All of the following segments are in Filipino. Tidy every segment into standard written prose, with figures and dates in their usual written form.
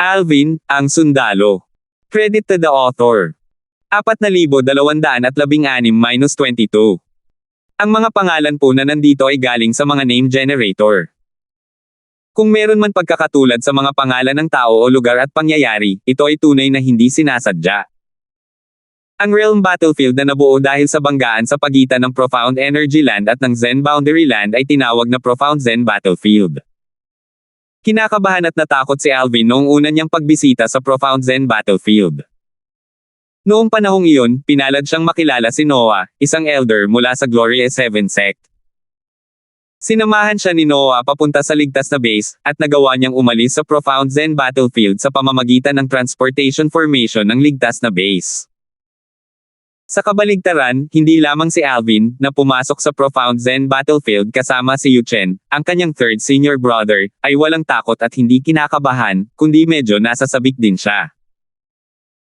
Alvin, ang sundalo. Credit to the author. 4,216-22. Ang mga pangalan po na nandito ay galing sa mga name generator. Kung meron man pagkakatulad sa mga pangalan ng tao o lugar at pangyayari, ito ay tunay na hindi sinasadya. Ang Realm Battlefield na nabuo dahil sa banggaan sa pagitan ng Profound Energy Land at ng Zen Boundary Land ay tinawag na Profound Zen Battlefield. Kinakabahan at natakot si Alvin noong una niyang pagbisita sa Profound Zen Battlefield. Noong panahong iyon, pinalad siyang makilala si Noah, isang elder mula sa Gloria 7 sect. Sinamahan siya ni Noah papunta sa ligtas na base, at nagawa niyang umalis sa Profound Zen Battlefield sa pamamagitan ng transportation formation ng ligtas na base. Sa kabaligtaran, hindi lamang si Alvin, na pumasok sa Profound Zen Battlefield kasama si Yuchen, ang kanyang third senior brother, ay walang takot at hindi kinakabahan, kundi medyo nasasabik din siya.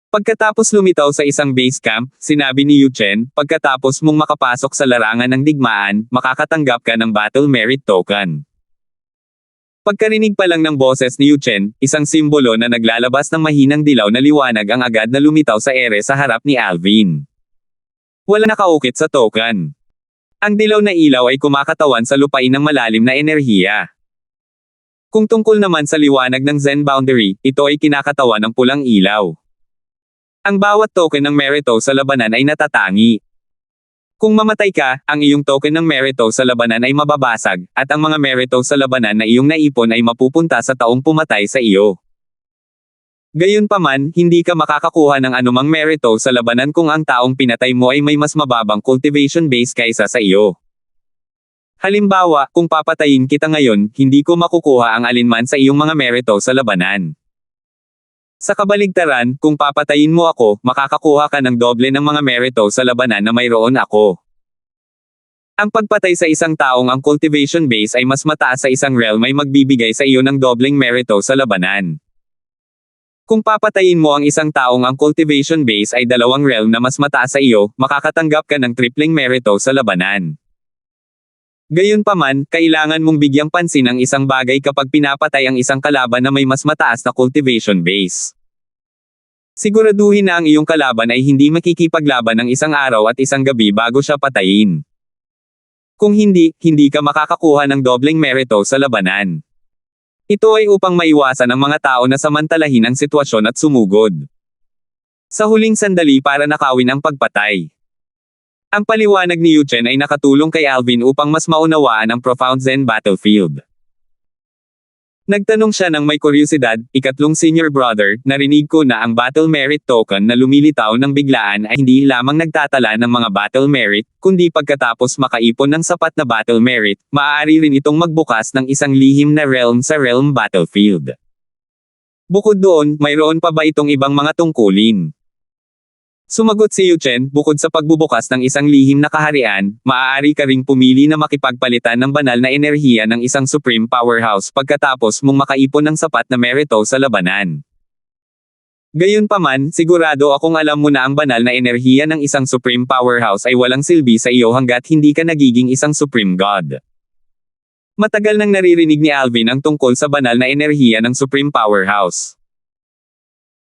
Pagkatapos lumitaw sa isang base camp, sinabi ni Yuchen, pagkatapos mong makapasok sa larangan ng digmaan, makakatanggap ka ng Battle Merit Token. Pagkarinig pa lang ng boses ni Yuchen, isang simbolo na naglalabas ng mahinang dilaw na liwanag ang agad na lumitaw sa ere sa harap ni Alvin. Wala nakaukit sa token. Ang dilaw na ilaw ay kumakatawan sa lupain ng malalim na enerhiya. Kung tungkol naman sa liwanag ng Zen Boundary, ito ay kinakatawan ng pulang ilaw. Ang bawat token ng Merito sa labanan ay natatangi. Kung mamatay ka, ang iyong token ng Merito sa labanan ay mababasag, at ang mga Merito sa labanan na iyong naipon ay mapupunta sa taong pumatay sa iyo. Gayunpaman, hindi ka makakakuha ng anumang Merito sa labanan kung ang taong pinatay mo ay may mas mababang cultivation base kaysa sa iyo. Halimbawa, kung papatayin kita ngayon, hindi ko makukuha ang alinman sa iyong mga Merito sa labanan. Sa kabaligtaran, kung papatayin mo ako, makakakuha ka ng doble ng mga Merito sa labanan na mayroon ako. Ang pagpatay sa isang taong ang cultivation base ay mas mataas sa isang realm ay magbibigay sa iyo ng dobleng Merito sa labanan. Kung papatayin mo ang isang taong ang cultivation base ay dalawang realm na mas mataas sa iyo, makakatanggap ka ng tripling Merito sa labanan. Gayunpaman, kailangan mong bigyang pansin ang isang bagay kapag pinapatay ang isang kalaban na may mas mataas na cultivation base. Siguraduhin na ang iyong kalaban ay hindi makikipaglaban ng isang araw at isang gabi bago siya patayin. Kung hindi, hindi ka makakakuha ng dobleng Merito sa labanan. Ito ay upang maiwasan ang mga tao na samantalahin ang sitwasyon at sumugod sa huling sandali para nakawin ang pagpatay. Ang paliwanag ni Yuchen ay nakatulong kay Alvin upang mas maunawaan ang Profound Zen Battlefield. Nagtanong siya ng may kuryosidad, ikatlong senior brother, narinig ko na ang Battle Merit Token na lumilitaw ng biglaan ay hindi lamang nagtatala ng mga Battle Merit, kundi pagkatapos makaipon ng sapat na Battle Merit, maaari rin itong magbukas ng isang lihim na realm sa Realm Battlefield. Bukod doon, mayroon pa ba itong ibang mga tungkulin? Sumagot si Yuchen, bukod sa pagbubukas ng isang lihim na kaharian, maaari ka ring pumili na makipagpalitan ng banal na enerhiya ng isang supreme powerhouse pagkatapos mong makaipon ng sapat na Merito sa labanan. Gayunpaman, sigurado akong alam mo na ang banal na enerhiya ng isang supreme powerhouse ay walang silbi sa iyo hanggat hindi ka nagiging isang supreme god. Matagal nang naririnig ni Alvin ang tungkol sa banal na enerhiya ng supreme powerhouse.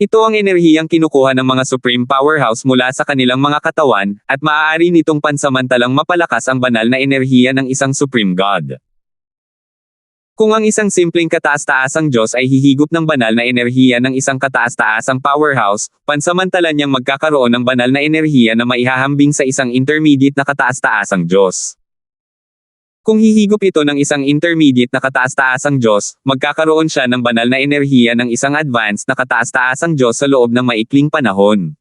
Ito ang enerhiyang kinukuha ng mga Supreme Powerhouse mula sa kanilang mga katawan, at maaari nitong pansamantalang mapalakas ang banal na enerhiya ng isang Supreme God. Kung ang isang simpleng kataas-taasang Diyos ay hihigop ng banal na enerhiya ng isang kataas-taasang powerhouse, pansamantala niyang magkakaroon ng banal na enerhiya na maihahambing sa isang intermediate na kataas-taasang Diyos. Kung hihigop ito ng isang intermediate na kataas-taasang Diyos, magkakaroon siya ng banal na enerhiya ng isang advanced na kataas-taasang Diyos sa loob ng maikling panahon.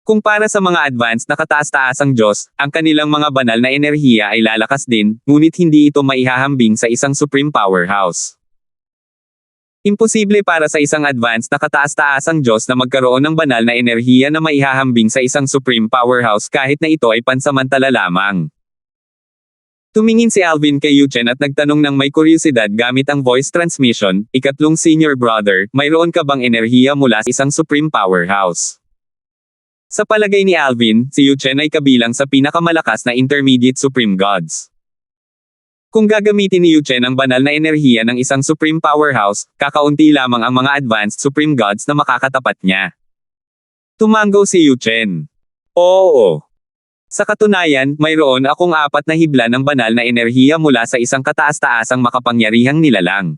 Kung para sa mga advanced na kataas-taasang Diyos, ang kanilang mga banal na enerhiya ay lalakas din, ngunit hindi ito maihahambing sa isang supreme powerhouse. Imposible para sa isang advanced na kataas-taasang Diyos na magkaroon ng banal na enerhiya na maihahambing sa isang supreme powerhouse kahit na ito ay pansamantala lamang. Tumingin si Alvin kay Yuchen at nagtanong ng may kuryosidad gamit ang voice transmission, ikatlong senior brother, mayroon ka bang enerhiya mula sa isang supreme powerhouse? Sa palagay ni Alvin, si Yuchen ay kabilang sa pinakamalakas na intermediate supreme gods. Kung gagamitin ni Yu Chen ang banal na enerhiya ng isang supreme powerhouse, kakaunti lamang ang mga advanced supreme gods na makakatapat niya. Tumanggo si Yu Chen. Oo. Sa katunayan, mayroon akong 4 na hibla ng banal na enerhiya mula sa isang kataas-taasang makapangyarihang nilalang.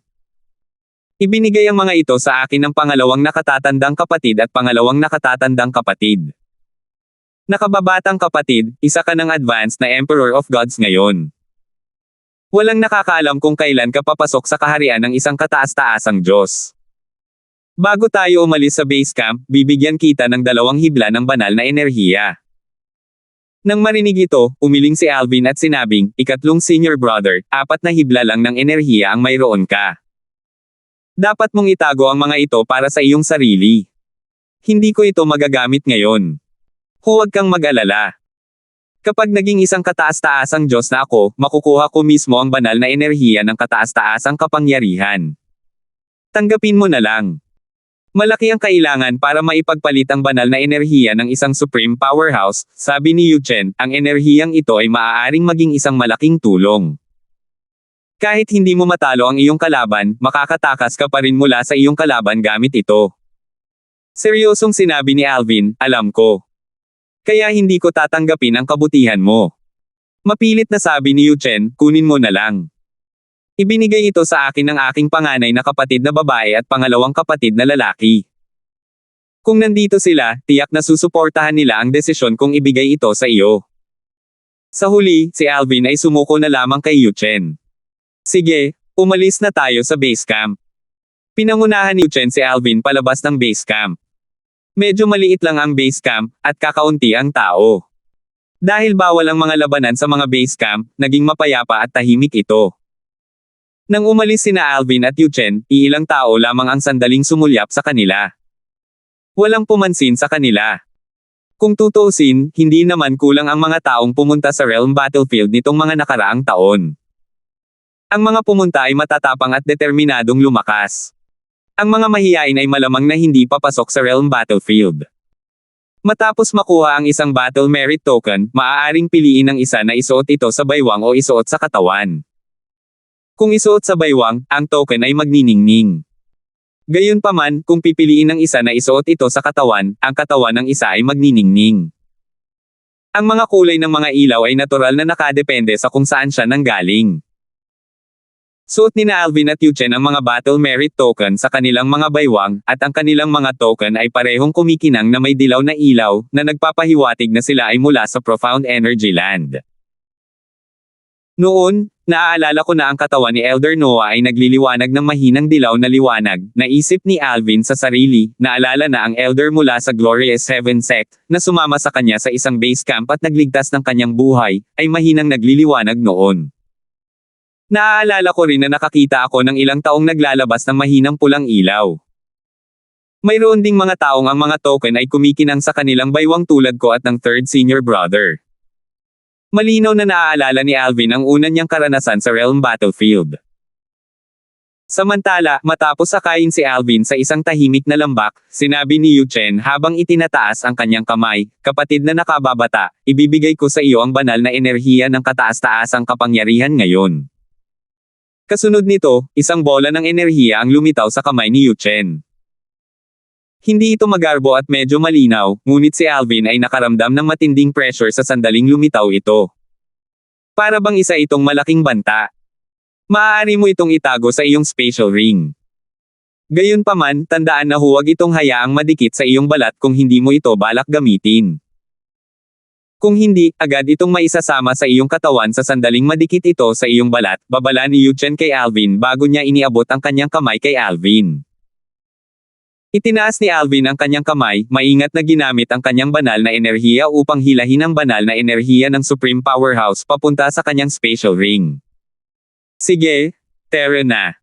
Ibinigay ang mga ito sa akin ng pangalawang nakatatandang kapatid at pangalawang nakatatandang kapatid. Nakababatang kapatid, isa ka ng advanced na Emperor of Gods ngayon. Walang nakakaalam kung kailan ka papasok sa kaharian ng isang kataas-taasang Diyos. Bago tayo umalis sa base camp, bibigyan kita ng 2 hibla ng banal na enerhiya. Nang marinig ito, umiling si Alvin at sinabing, ikatlong senior brother, 4 na hibla lang ng enerhiya ang mayroon ka. Dapat mong itago ang mga ito para sa iyong sarili. Hindi ko ito magagamit ngayon. Huwag kang mag-alala. Kapag naging isang kataas-taasang Diyos na ako, makukuha ko mismo ang banal na enerhiya ng kataas-taasang kapangyarihan. Tanggapin mo na lang. Malaki ang kailangan para maipagpalit ang banal na enerhiya ng isang supreme powerhouse, sabi ni Yu Chen, ang enerhiyang ito ay maaaring maging isang malaking tulong. Kahit hindi mo matalo ang iyong kalaban, makakatakas ka pa rin mula sa iyong kalaban gamit ito. Seryosong sinabi ni Alvin, alam ko. Kaya hindi ko tatanggapin ang kabutihan mo. Mapilit na sabi ni Yu Chen, kunin mo na lang. Ibinigay ito sa akin ng aking panganay na kapatid na babae at pangalawang kapatid na lalaki. Kung nandito sila, tiyak na susuportahan nila ang desisyon kung ibigay ito sa iyo. Sa huli, si Alvin ay sumuko na lamang kay Yu Chen. Sige, umalis na tayo sa base camp. Pinangunahan ni Yu Chen si Alvin palabas ng base camp. Medyo maliit lang ang base camp, at kakaunti ang tao. Dahil bawal ang mga labanan sa mga base camp, naging mapayapa at tahimik ito. Nang umalis sina Alvin at Yu Chen, iilang tao lamang ang sandaling sumulyap sa kanila. Walang pumansin sa kanila. Kung tutuusin, hindi naman kulang ang mga taong pumunta sa Realm Battlefield nitong mga nakaraang taon. Ang mga pumunta ay matatapang at determinadong lumakas. Ang mga mahiyain ay malamang na hindi papasok sa Realm Battlefield. Matapos makuha ang isang Battle Merit Token, maaaring piliin ang isa na isuot ito sa baywang o isuot sa katawan. Kung isuot sa baywang, ang token ay magniningning. Gayunpaman, kung pipiliin ng isa na isuot ito sa katawan, ang katawan ng isa ay magniningning. Ang mga kulay ng mga ilaw ay natural na nakadepende sa kung saan siya nanggaling. Suot ni Alvin at Yu Chen ang mga Battle Merit Token sa kanilang mga baywang, at ang kanilang mga token ay parehong kumikinang na may dilaw na ilaw, na nagpapahiwatig na sila ay mula sa Profound Energy Land. Noon, naaalala ko na ang katawan ni Elder Noah ay nagliliwanag ng mahinang dilaw na liwanag, naisip ni Alvin sa sarili, naalala na ang Elder mula sa Glorious Heaven Sect, na sumama sa kanya sa isang base camp at nagligtas ng kanyang buhay, ay mahinang nagliliwanag noon. Naaalala ko rin na nakakita ako ng ilang taong naglalabas ng mahinang pulang ilaw. Mayroon ding mga taong ang mga token ay kumikinang sa kanilang baywang tulad ko at ng third senior brother. Malinaw na naaalala ni Alvin ang una niyang karanasan sa Realm Battlefield. Samantala, matapos sakayin si Alvin sa isang tahimik na lambak, sinabi ni Yu Chen habang itinataas ang kanyang kamay, kapatid na nakababata, ibibigay ko sa iyo ang banal na enerhiya ng kataas-taasang kapangyarihan ngayon. Kasunod nito, isang bola ng enerhiya ang lumitaw sa kamay ni Yu Chen. Hindi ito magarbo at medyo malinaw, ngunit si Alvin ay nakaramdam ng matinding pressure sa sandaling lumitaw ito. Para bang isa itong malaking banta. Maaari mo itong itago sa iyong spatial ring. Gayunpaman, tandaan na huwag itong hayaang madikit sa iyong balat kung hindi mo ito balak gamitin. Kung hindi, agad itong maisasama sa iyong katawan sa sandaling madikit ito sa iyong balat, babala ni Yu Chen kay Alvin bago niya iniabot ang kanyang kamay kay Alvin. Itinaas ni Alvin ang kanyang kamay, maingat na ginamit ang kanyang banal na enerhiya upang hilahin ang banal na enerhiya ng Supreme Powerhouse papunta sa kanyang spatial ring. Sige, tara na.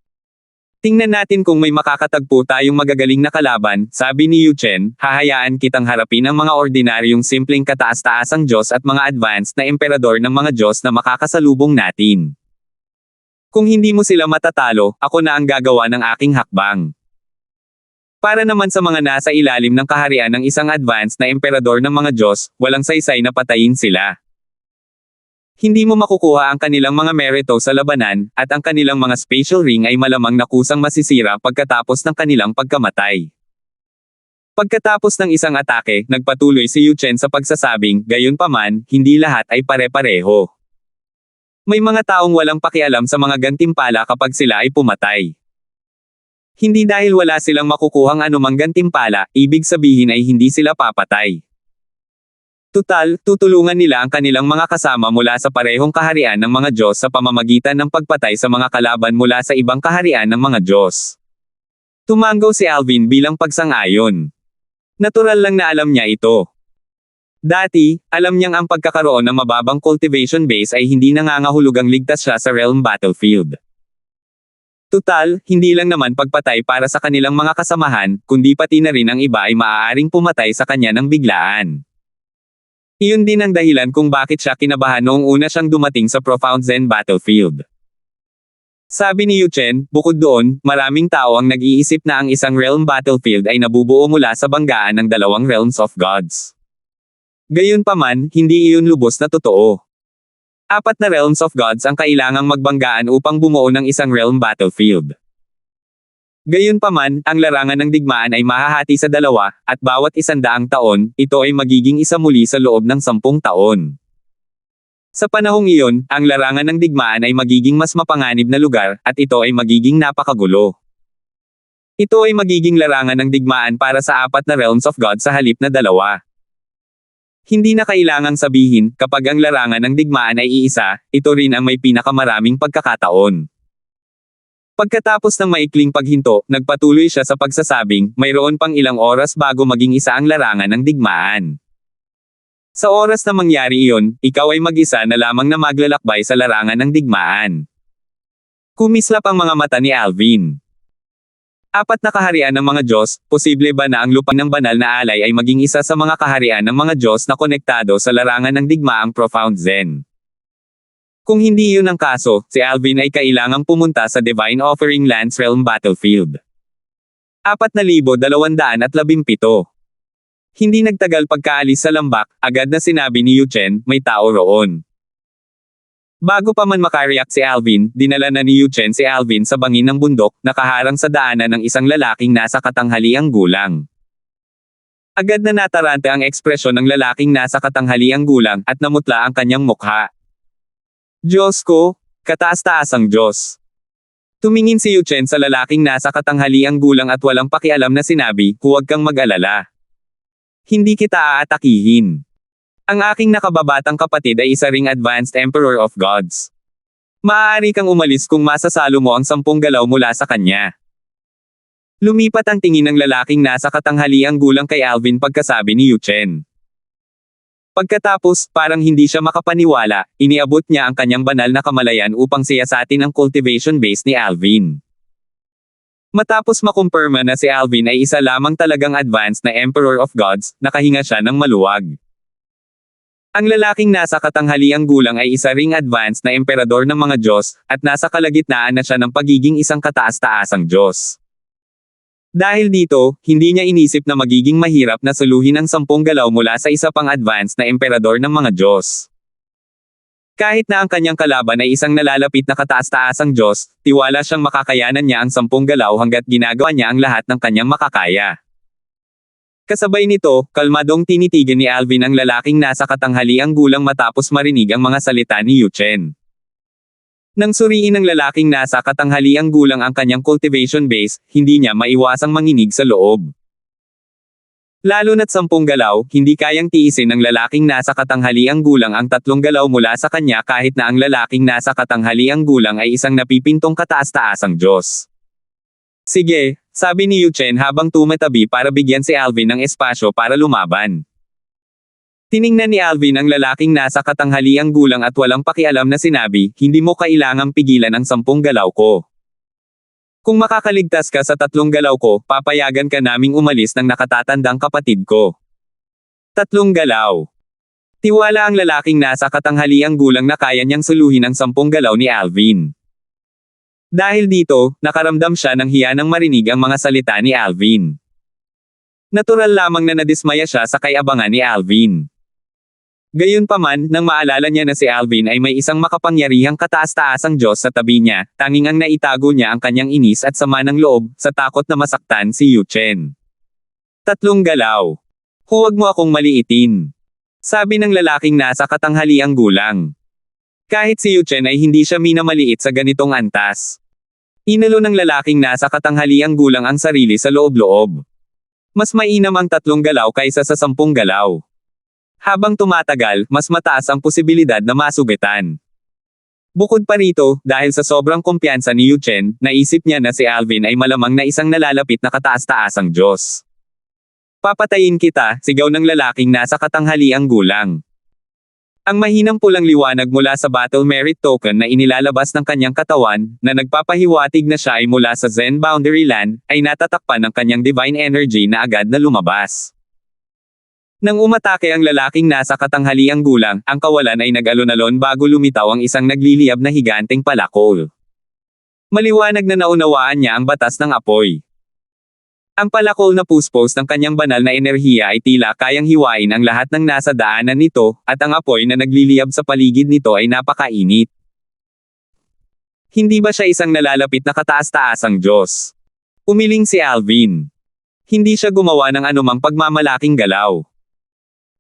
Tingnan natin kung may makakatagpo tayong magagaling na kalaban, sabi ni Yu Chen, hahayaan kitang harapin ang mga ordinaryong simpleng kataas-taasang Diyos at mga advanced na emperador ng mga Diyos na makakasalubong natin. Kung hindi mo sila matatalo, ako na ang gagawa ng aking hakbang. Para naman sa mga nasa ilalim ng kaharian ng isang advanced na emperador ng mga Diyos, walang saysay na patayin sila. Hindi mo makukuha ang kanilang mga merito sa labanan, at ang kanilang mga spatial ring ay malamang na kusang masisira pagkatapos ng kanilang pagkamatay. Pagkatapos ng isang atake, nagpatuloy si Yu Chen sa pagsasabing, gayunpaman, hindi lahat ay pare-pareho. May mga taong walang pakialam sa mga gantimpala kapag sila ay pumatay. Hindi dahil wala silang makukuhang anumang gantimpala, ibig sabihin ay hindi sila papatay. Tutal, tutulungan nila ang kanilang mga kasama mula sa parehong kaharian ng mga Diyos sa pamamagitan ng pagpatay sa mga kalaban mula sa ibang kaharian ng mga Diyos. Tumango si Alvin bilang pagsang-ayon. Natural lang na alam niya ito. Dati, alam niyang ang pagkakaroon ng mababang cultivation base ay hindi nangangahulugang ligtas siya sa realm battlefield. Tutal, hindi lang naman pagpatay para sa kanilang mga kasamahan, kundi pati na rin ang iba ay maaaring pumatay sa kanya ng biglaan. Iyon din ang dahilan kung bakit siya kinabahan noong una siyang dumating sa Profound Zen battlefield. Sabi ni Yu Chen, bukod doon, maraming tao ang nag-iisip na ang isang realm battlefield ay nabubuo mula sa banggaan ng dalawang realms of gods. Gayunpaman, hindi iyon lubos na totoo. 4 na realms of gods ang kailangang magbanggaan upang bumuo ng isang realm battlefield. Gayunpaman, ang larangan ng digmaan ay mahahati sa 2, at bawat 100 taon, ito ay magiging isa muli sa loob ng 10 taon. Sa panahong iyon, ang larangan ng digmaan ay magiging mas mapanganib na lugar, at ito ay magiging napakagulo. Ito ay magiging larangan ng digmaan para sa 4 na realms of God sa halip na 2. Hindi na kailangang sabihin, kapag ang larangan ng digmaan ay iisa, ito rin ang may pinakamaraming pagkakataon. Pagkatapos ng maikling paghinto, nagpatuloy siya sa pagsasabing, mayroon pang ilang oras bago maging isa ang larangan ng digmaan. Sa oras na mangyari iyon, ikaw ay mag-isa na lamang na maglalakbay sa larangan ng digmaan. Kumislap ang mga mata ni Alvin. 4 na kaharian ng mga Diyos, posible ba na ang lupang ng banal na alay ay maging isa sa mga kaharian ng mga Diyos na konektado sa larangan ng digmaang Profound Zen? Kung hindi iyon ang kaso, si Alvin ay kailangang pumunta sa Divine Offering Lands Realm Battlefield. 4,217. Hindi nagtagal pagkaalis sa lambak, agad na sinabi ni Yu Chen, may tao roon. Bago pa man makareact si Alvin, dinala na ni Yu Chen si Alvin sa bangin ng bundok, nakaharang sa daanan ng isang lalaking nasa katanghaliang gulang. Agad na natarante ang ekspresyon ng lalaking nasa katanghaliang gulang, at namutla ang kanyang mukha. Diyos ko, kataas-taasang Diyos. Tumingin si Yu Chen sa lalaking nasa katanghaliang gulang at walang pakialam na sinabi, huwag kang mag-alala. Hindi kita aatakihin. Ang aking nakababatang kapatid ay isa ring advanced Emperor of Gods. Maaari kang umalis kung masasalo mo ang 10 galaw mula sa kanya. Lumipat ang tingin ng lalaking nasa katanghaliang gulang kay Alvin pagkasabi ni Yu Chen. Pagkatapos, parang hindi siya makapaniwala, iniabot niya ang kanyang banal na kamalayan upang siyasatin ang cultivation base ni Alvin. Matapos makumpirma na si Alvin ay isa lamang talagang advanced na Emperor of Gods, nakahinga siya ng maluwag. Ang lalaking nasa katanghaliang gulang ay isa ring advanced na emperador ng mga Diyos, at nasa kalagitnaan na siya ng pagiging isang kataas-taasang Diyos. Dahil dito, hindi niya inisip na magiging mahirap na suluhin ang 10 galaw mula sa isa pang advanced na emperador ng mga Diyos. Kahit na ang kanyang kalaban ay isang nalalapit na kataas-taasang Diyos, tiwala siyang makakayanan niya ang 10 galaw hanggat ginagawa niya ang lahat ng kanyang makakaya. Kasabay nito, kalmadong tinitigan ni Alvin ang lalaking nasa katanghaliang gulang matapos marinig ang mga salita ni Yu Chen. Nang suriin ng lalaking nasa katanghaliang gulang ang kanyang cultivation base, hindi niya maiwasang manginig sa loob. Lalo na't 10 galaw, hindi kayang tiisin ng lalaking nasa katanghaliang gulang ang 3 galaw mula sa kanya kahit na ang lalaking nasa katanghaliang gulang ay isang napipintong kataas-taasang Diyos. Sige, sabi ni Yu Chen habang tumatabi para bigyan si Alvin ng espasyo para lumaban. Tiningnan ni Alvin ang lalaking nasa katanghaliang gulang at walang pakialam na sinabi, hindi mo kailangang pigilan ang 10 galaw ko. Kung makakaligtas ka sa 3 galaw ko, papayagan ka naming umalis ng nakatatandang kapatid ko. 3 galaw. Tiwala ang lalaking nasa katanghaliang gulang na kaya niyang suluhin ang 10 galaw ni Alvin. Dahil dito, nakaramdam siya ng hiya nang marinig ang mga salita ni Alvin. Natural lamang na nadismaya siya sa kayabangan ni Alvin. Gayunpaman, nang maalala niya na si Alvin ay may isang makapangyarihang kataas-taasang Diyos sa tabi niya, tanging ang naitago niya ang kanyang inis at sama ng loob, sa takot na masaktan si Yu Chen. 3 galaw. Huwag mo akong maliitin. Sabi ng lalaking nasa katanghaliang gulang. Kahit si Yu Chen ay hindi siya minamaliit sa ganitong antas. Inalo ng lalaking nasa katanghaliang gulang ang sarili sa loob-loob. Mas mainam ang 3 galaw kaysa sa 10 galaw. Habang tumatagal, mas mataas ang posibilidad na masugitan. Bukod pa rito, dahil sa sobrang kumpiyansa ni Yu Chen, naisip niya na si Alvin ay malamang na isang nalalapit na kataas-taasang Diyos. Papatayin kita, sigaw ng lalaking nasa katanghaliang gulang. Ang mahinang pulang liwanag mula sa Battle Merit Token na inilalabas ng kanyang katawan, na nagpapahiwatig na siya ay mula sa Zen Boundary Land, ay natatakpan ng kanyang divine energy na agad na lumabas. Nang umatake ang lalaking nasa katanghaliang gulang, ang kawalan ay nag-alon-alon bago lumitaw ang isang nagliliyab na higanteng palakol. Maliwanag na naunawaan niya ang batas ng apoy. Ang palakol na puspos ng kanyang banal na enerhiya ay tila kayang hiwain ang lahat ng nasa daanan nito, at ang apoy na nagliliyab sa paligid nito ay napakainit. Hindi ba siya isang nalalapit na kataas-taasang Diyos? Umiling si Alvin. Hindi siya gumawa ng anumang pagmamalaking galaw.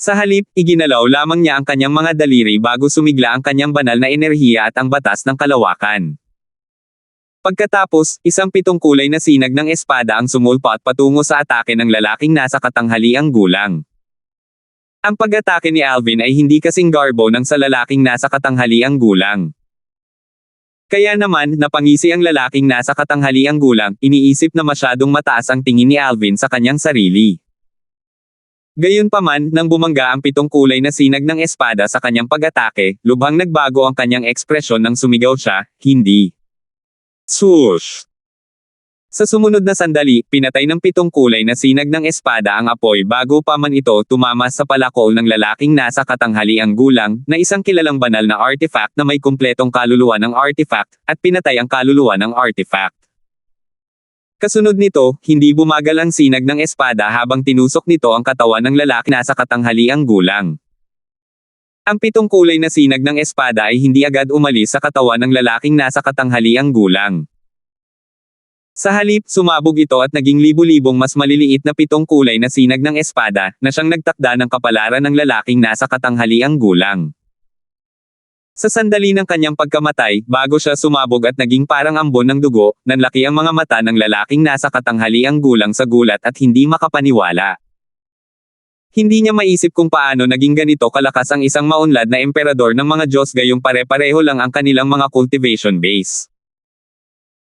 Sa halip, iginalaw lamang niya ang kanyang mga daliri bago sumigla ang kanyang banal na enerhiya at ang batas ng kalawakan. Pagkatapos, isang 7 kulay na sinag ng espada ang sumulpot patungo sa atake ng lalaking nasa katanghaliang gulang. Ang pag-atake ni Alvin ay hindi kasing garbo ng sa lalaking nasa katanghaliang gulang. Kaya naman, napangisi ang lalaking nasa katanghaliang gulang, iniisip na masyadong mataas ang tingin ni Alvin sa kanyang sarili. Gayunpaman, nang bumangga ang 7 kulay na sinag ng espada sa kanyang pag-atake, lubhang nagbago ang kanyang ekspresyon nang sumigaw siya, hindi. Swoosh! Sa sumunod na sandali, pinatay ng 7 kulay na sinag ng espada ang apoy bago pa man ito tumama sa palakol ng lalaking nasa katanghaliang gulang, na isang kilalang banal na artifact na may kumpletong kaluluwa ng artifact, at pinatay ang kaluluwa ng artifact. Kasunod nito, hindi bumagal ang sinag ng espada habang tinusok nito ang katawan ng lalaki nasa katanghaliang gulang. Ang 7 kulay na sinag ng espada ay hindi agad umalis sa katawan ng lalaking nasa katanghaliang gulang. Sa halip, sumabog ito at naging libu-libong mas maliliit na 7 kulay na sinag ng espada, na siyang nagtakda ng kapalaran ng lalaking nasa katanghaliang gulang. Sa sandali ng kanyang pagkamatay, bago siya sumabog at naging parang ambon ng dugo, nanlaki ang mga mata ng lalaking nasa katanghaliang gulang sa gulat at hindi makapaniwala. Hindi niya maisip kung paano naging ganito kalakas ang isang maunlad na emperador ng mga Diyos gayong pare-pareho lang ang kanilang mga cultivation base.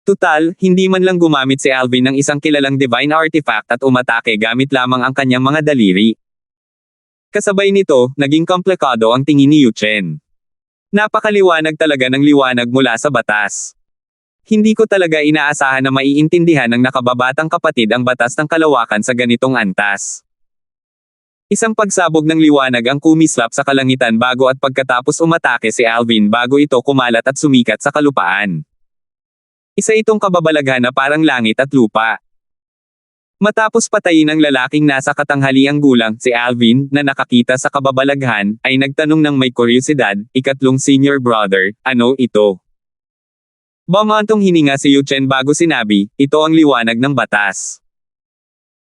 Tutal, hindi man lang gumamit si Alvin ng isang kilalang divine artifact at umatake gamit lamang ang kanyang mga daliri. Kasabay nito, naging komplikado ang tingin ni Yu Chen. Napakaliwanag talaga ng liwanag mula sa batas. Hindi ko talaga inaasahan na maiintindihan ng nakababatang kapatid ang batas ng kalawakan sa ganitong antas. Isang pagsabog ng liwanag ang kumislap sa kalangitan bago at pagkatapos umatake si Alvin bago ito kumalat at sumikat sa kalupaan. Isa itong kababalaghan na parang langit at lupa. Matapos patayin ang lalaking nasa katanghaliang gulang, si Alvin, na nakakita sa kababalaghan, ay nagtanong ng may kuryosidad, ikatlong senior brother, ano ito? Bumantong hininga si Yu Chen bago sinabi, ito ang liwanag ng batas.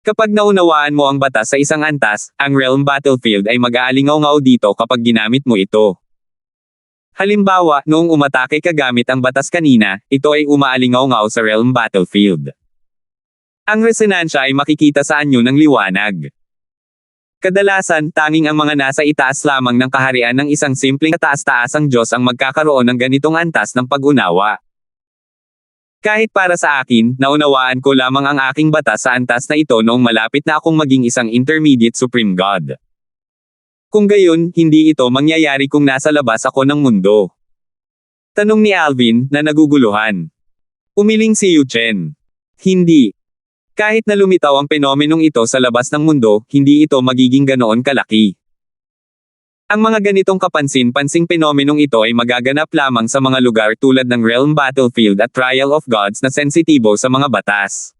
Kapag naunawaan mo ang batas sa isang antas, ang realm battlefield ay mag-aalingaw-ngaw dito kapag ginamit mo ito. Halimbawa, noong umatake ka gamit ang batas kanina, ito ay umaalingaw-ngaw sa realm battlefield. Ang resonansya ay makikita sa anyo ng liwanag. Kadalasan, tanging ang mga nasa itaas lamang ng kaharian ng isang simpleng kataas-taasang Diyos ang magkakaroon ng ganitong antas ng pag-unawa. Kahit para sa akin, naunawaan ko lamang ang aking batas sa antas na ito noong malapit na akong maging isang intermediate supreme god. Kung gayon, hindi ito mangyayari kung nasa labas ako ng mundo. Tanong ni Alvin, na naguguluhan. Umiling si Yu Chen. Hindi. Kahit na lumitaw ang fenomenong ito sa labas ng mundo, hindi ito magiging ganoon kalaki. Ang mga ganitong kapansin-pansing fenomenong ito ay magaganap lamang sa mga lugar tulad ng Realm Battlefield at Trial of Gods na sensitibo sa mga batas.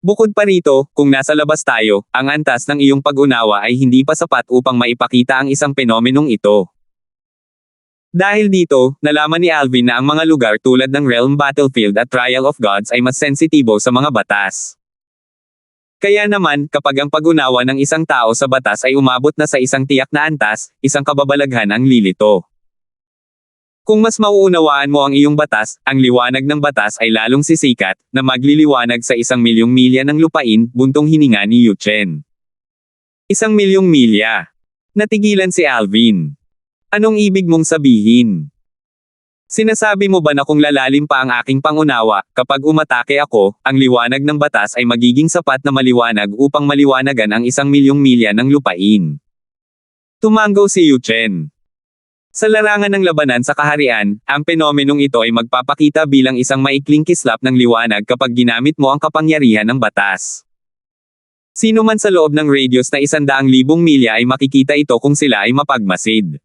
Bukod pa rito, kung nasa labas tayo, ang antas ng iyong pag-unawa ay hindi pa sapat upang maipakita ang isang penomenong ito. Dahil dito, nalaman ni Alvin na ang mga lugar tulad ng Realm Battlefield at Trial of Gods ay mas sensitibo sa mga batas. Kaya naman, kapag ang pag-unawa ng isang tao sa batas ay umabot na sa isang tiyak na antas, isang kababalaghan ang lilito. Kung mas mauunawaan mo ang iyong batas, ang liwanag ng batas ay lalong sisikat, na magliliwanag sa 1,000,000 milya ng lupain, buntong hininga ni Yu Chen. 1,000,000 milya. Natigilan si Alvin. Anong ibig mong sabihin? Sinasabi mo ba na kung lalalim pa ang aking pangunawa, kapag umatake ako, ang liwanag ng batas ay magiging sapat na maliwanag upang maliwanagan ang 1,000,000 milya ng lupain? Tumanggaw si Yu Chen. Sa larangan ng labanan sa kaharian, ang penomenong ito ay magpapakita bilang isang maikling kislap ng liwanag kapag ginamit mo ang kapangyarihan ng batas. Sino man sa loob ng radius na 100,000 milya ay makikita ito kung sila ay mapagmasid.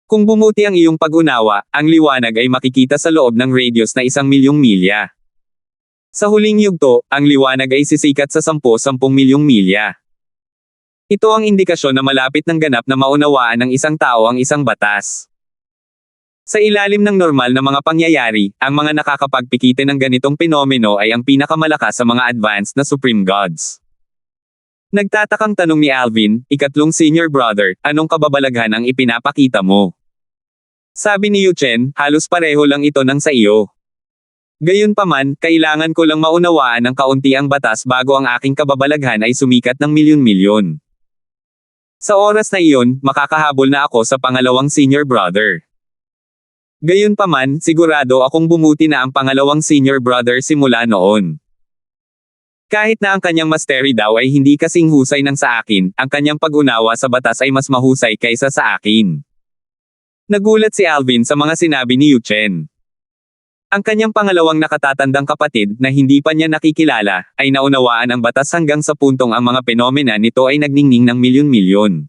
Kung bumuti ang iyong pag-unawa, ang liwanag ay makikita sa loob ng radius na 1,000,000 milya. Sa huling yugto, ang liwanag ay sisikat sa 10,000,000 milya. Ito ang indikasyon na malapit ng ganap na maunawaan ng isang tao ang isang batas. Sa ilalim ng normal na mga pangyayari, ang mga nakakapagpikite ng ganitong penomeno ay ang pinakamalakas sa mga advanced na Supreme Gods. Nagtatakang tanong ni Alvin, ikatlong senior brother, anong kababalaghan ang ipinapakita mo? Sabi ni Yu Chen, halos pareho lang ito ng sa iyo. Gayunpaman, kailangan ko lang maunawaan ng kaunti ang batas bago ang aking kababalaghan ay sumikat ng milyon-milyon. Sa oras na iyon, makakahabol na ako sa pangalawang senior brother. Gayunpaman, sigurado akong bumuti na ang pangalawang senior brother simula noon. Kahit na ang kanyang mastery daw ay hindi kasing husay ng sa akin, ang kanyang pag-unawa sa batas ay mas mahusay kaysa sa akin. Nagulat si Alvin sa mga sinabi ni Yu Chen. Ang kanyang pangalawang nakatatandang kapatid, na hindi pa niya nakikilala, ay naunawaan ang batas hanggang sa puntong ang mga penomena nito ay nagningning ng milyon-milyon.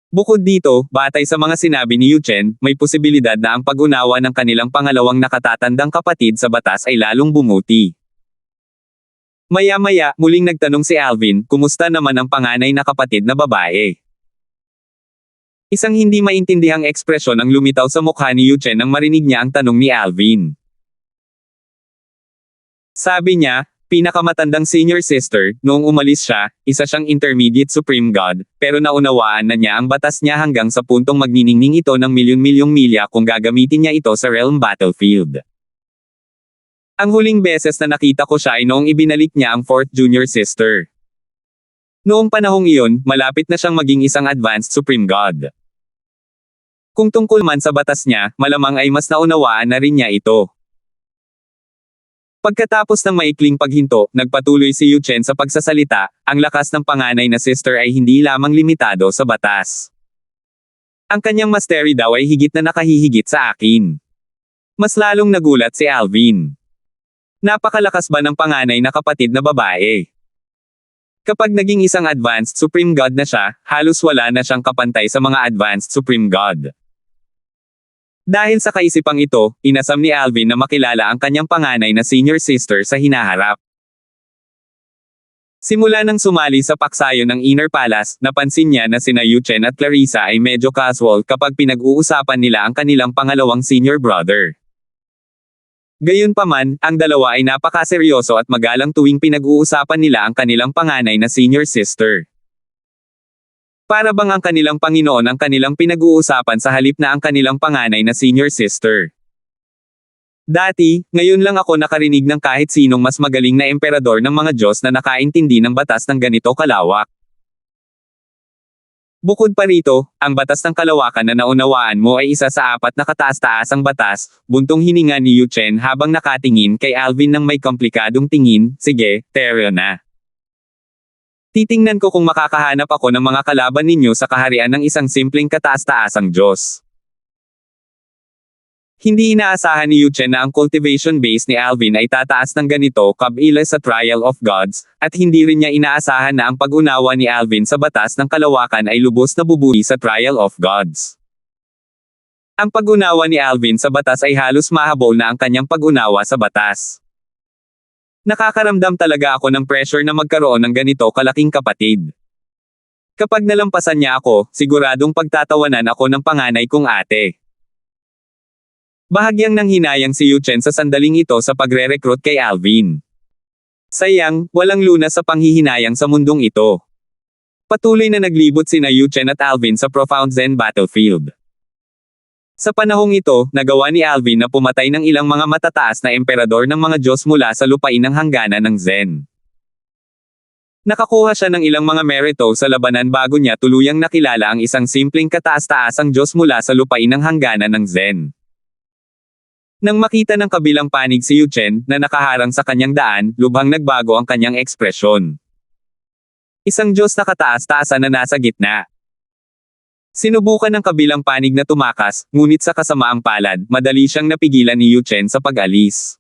Bukod dito, batay sa mga sinabi ni Yu Chen, may posibilidad na ang pag-unawa ng kanilang pangalawang nakatatandang kapatid sa batas ay lalong bumuti. Maya-maya, muling nagtanong si Alvin, kumusta naman ang panganay na kapatid na babae? Isang hindi maintindihang ekspresyon ang lumitaw sa mukha ni Yu Chen nang marinig niya ang tanong ni Alvin. Sabi niya, pinakamatandang senior sister, noong umalis siya, isa siyang intermediate supreme god, pero naunawaan na niya ang batas niya hanggang sa puntong magniningning ito ng milyon-milyong milya kung gagamitin niya ito sa realm battlefield. Ang huling beses na nakita ko siya ay noong ibinalik niya ang 4th junior sister. Noong panahong iyon, malapit na siyang maging isang advanced supreme god. Kung tungkol man sa batas niya, malamang ay mas naunawaan na rin niya ito. Pagkatapos ng maikling paghinto, nagpatuloy si Yu Chen sa pagsasalita, ang lakas ng panganay na sister ay hindi lamang limitado sa batas. Ang kanyang mastery daw ay higit na nakahihigit sa akin. Mas lalong nagulat si Alvin. Napakalakas ba ng panganay na kapatid na babae? Kapag naging isang advanced Supreme God na siya, halos wala na siyang kapantay sa mga advanced Supreme God. Dahil sa kaisipang ito, inasam ni Alvin na makilala ang kanyang panganay na senior sister sa hinaharap. Simula nang sumali sa paksayo ng Inner Palace, napansin niya na sina Yu Chen at Clarissa ay medyo casual kapag pinag-uusapan nila ang kanilang pangalawang senior brother. Gayunpaman, ang dalawa ay napakaseryoso at magalang tuwing pinag-uusapan nila ang kanilang panganay na senior sister. Para bang ang kanilang Panginoon ang kanilang pinag-uusapan sa halip na ang kanilang panganay na senior sister. Dati, ngayon lang ako nakarinig ng kahit sinong mas magaling na emperador ng mga Diyos na nakaintindi ng batas ng ganito kalawak. Bukod pa rito, ang batas ng kalawakan na naunawaan mo ay isa sa 4 na kataas-taasang batas, buntong hininga ni Yu Chen habang nakatingin kay Alvin ng may komplikadong tingin, sige, teryo na. Titingnan ko kung makakahanap ako ng mga kalaban ninyo sa kaharian ng isang simpleng kataas-taasang Diyos. Hindi inaasahan ni Yu Chen na ang cultivation base ni Alvin ay tataas ng ganito kabila sa Trial of Gods, at hindi rin niya inaasahan na ang pag-unawa ni Alvin sa batas ng kalawakan ay lubos na bubuhi sa Trial of Gods. Ang pag-unawa ni Alvin sa batas ay halos mahabol na ang kanyang pag-unawa sa batas. Nakakaramdam talaga ako ng pressure na magkaroon ng ganito kalaking kapatid. Kapag nalampasan niya ako, siguradong pagtatawanan ako ng panganay kong ate. Bahagyang nanghinayang si Yuchen sa sandaling ito sa pagre-recruit kay Alvin. Sayang, walang lunas sa panghihinayang sa mundong ito. Patuloy na naglibot sina Yuchen at Alvin sa profound Zen battlefield. Sa panahong ito, nagawa ni Alvin na pumatay ng ilang mga matataas na emperador ng mga Diyos mula sa lupain ng hangganan ng Zen. Nakakuha siya ng ilang mga merito sa labanan bago niya tuluyang nakilala ang isang simpleng kataas-taasang Diyos mula sa lupain ng hangganan ng Zen. Nang makita ng kabilang panig si Yuchen na nakaharang sa kanyang daan, lubhang nagbago ang kanyang ekspresyon. Isang Diyos na kataas-taasan na nasa gitna. Sinubukan ng kabilang panig na tumakas, ngunit sa kasamaang palad, madali siyang napigilan ni Yuchen sa pag-alis.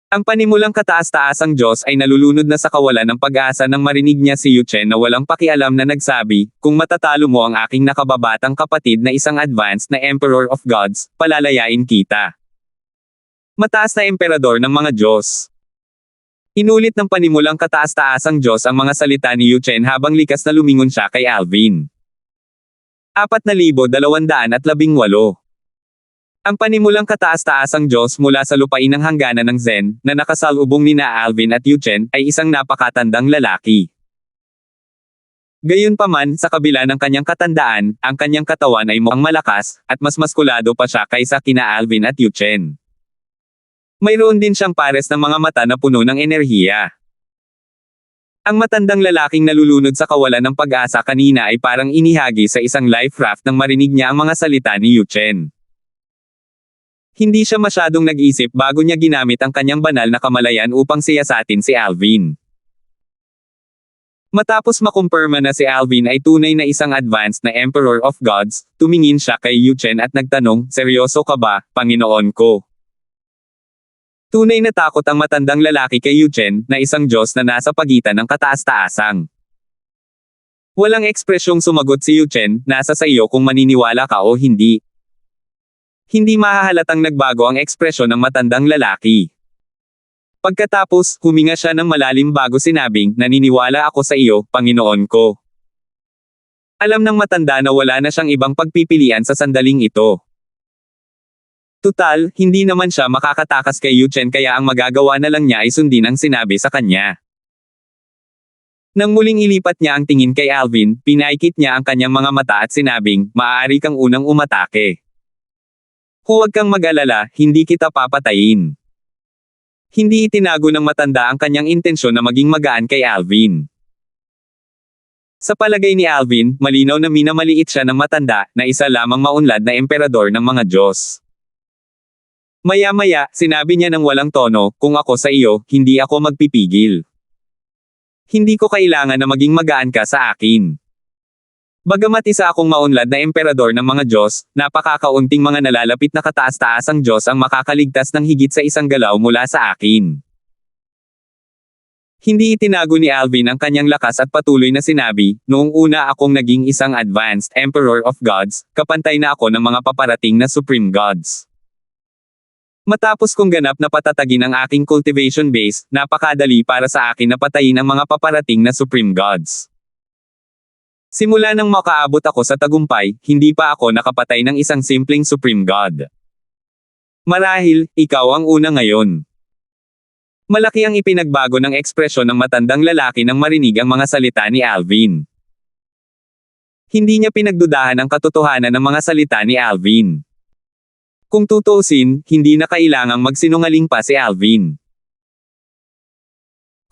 Ang panimulang kataas-taasang Diyos ay nalulunod na sa kawalan ng pag-asa nang marinig niya si Yuchen na walang pakialam na nagsabi, "Kung matatalo mo ang aking nakababatang kapatid na isang advanced na Emperor of Gods, palalayain kita." Mataas na emperador ng mga Diyos. Inulit ng panimulang kataas-taasang Diyos ang mga salita ni Yuchen habang likas na lumingon siya kay Alvin. 4,218. Ang panimulang kataas-taasang Diyos mula sa lupain ng hangganan ng Zen, na nakasalubong nina Alvin at Yuchen, ay isang napakatandang lalaki. Gayunpaman, sa kabila ng kanyang katandaan, ang kanyang katawan ay mukhang malakas, at mas maskulado pa siya kaysa kina Alvin at Yuchen. Mayroon din siyang pares ng mga mata na puno ng enerhiya. Ang matandang lalaking nalulunod sa kawalan ng pag-asa kanina ay parang inihagi sa isang life raft nang marinig niya ang mga salita ni Yuchen. Hindi siya masyadong nag-isip bago niya ginamit ang kanyang banal na kamalayan upang siyasatin si Alvin. Matapos makumpirma na si Alvin ay tunay na isang advanced na Emperor of Gods, tumingin siya kay Yuchen at nagtanong, "Seryoso ka ba, Panginoon ko?" Tunay na takot ang matandang lalaki kay Yuchen, na isang Diyos na nasa pagitan ng kataas-taasang. Walang ekspresyong sumagot si Yuchen, "Nasa sa iyo kung maniniwala ka o hindi." Hindi mahahalatang nagbago ang ekspresyon ng matandang lalaki. Pagkatapos, huminga siya ng malalim bago sinabing, "Naniniwala ako sa iyo, Panginoon ko." Alam ng matanda na wala na siyang ibang pagpipilian sa sandaling ito. Tutal, hindi naman siya makakatakas kay Yuchen kaya ang magagawa na lang niya ay sundin ang sinabi sa kanya. Nang muling ilipat niya ang tingin kay Alvin, pinaikit niya ang kanyang mga mata at sinabing, "Maaari kang unang umatake. Huwag kang mag-alala, hindi kita papatayin." Hindi itinago ng matanda ang kanyang intensyon na maging magaan kay Alvin. Sa palagay ni Alvin, malinaw na minamaliit siya ng matanda, na isa lamang maunlad na emperador ng mga Diyos. Maya-maya, sinabi niya ng walang tono, "Kung ako sa iyo, hindi ako magpipigil. Hindi ko kailangan na maging magaan ka sa akin. Bagamat isa akong maunlad na emperador ng mga Diyos, napakakaunting mga nalalapit na kataas-taasang Diyos ang makakaligtas ng higit sa isang galaw mula sa akin." Hindi itinago ni Alvin ang kanyang lakas at patuloy na sinabi, "Noong una akong naging isang advanced Emperor of Gods, kapantay na ako ng mga paparating na Supreme Gods. Matapos kong ganap na patatagin ang aking cultivation base, napakadali para sa akin na patayin ang mga paparating na Supreme Gods. Simula nang makaabot ako sa tagumpay, hindi pa ako nakapatay ng isang simpleng Supreme God. Marahil, ikaw ang una ngayon." Malaki ang ipinagbago ng ekspresyon ng matandang lalaki nang marinig ang mga salita ni Alvin. Hindi niya pinagdudahan ang katotohanan ng mga salita ni Alvin. Kung tutuusin, hindi na kailangang magsinungaling pa si Alvin.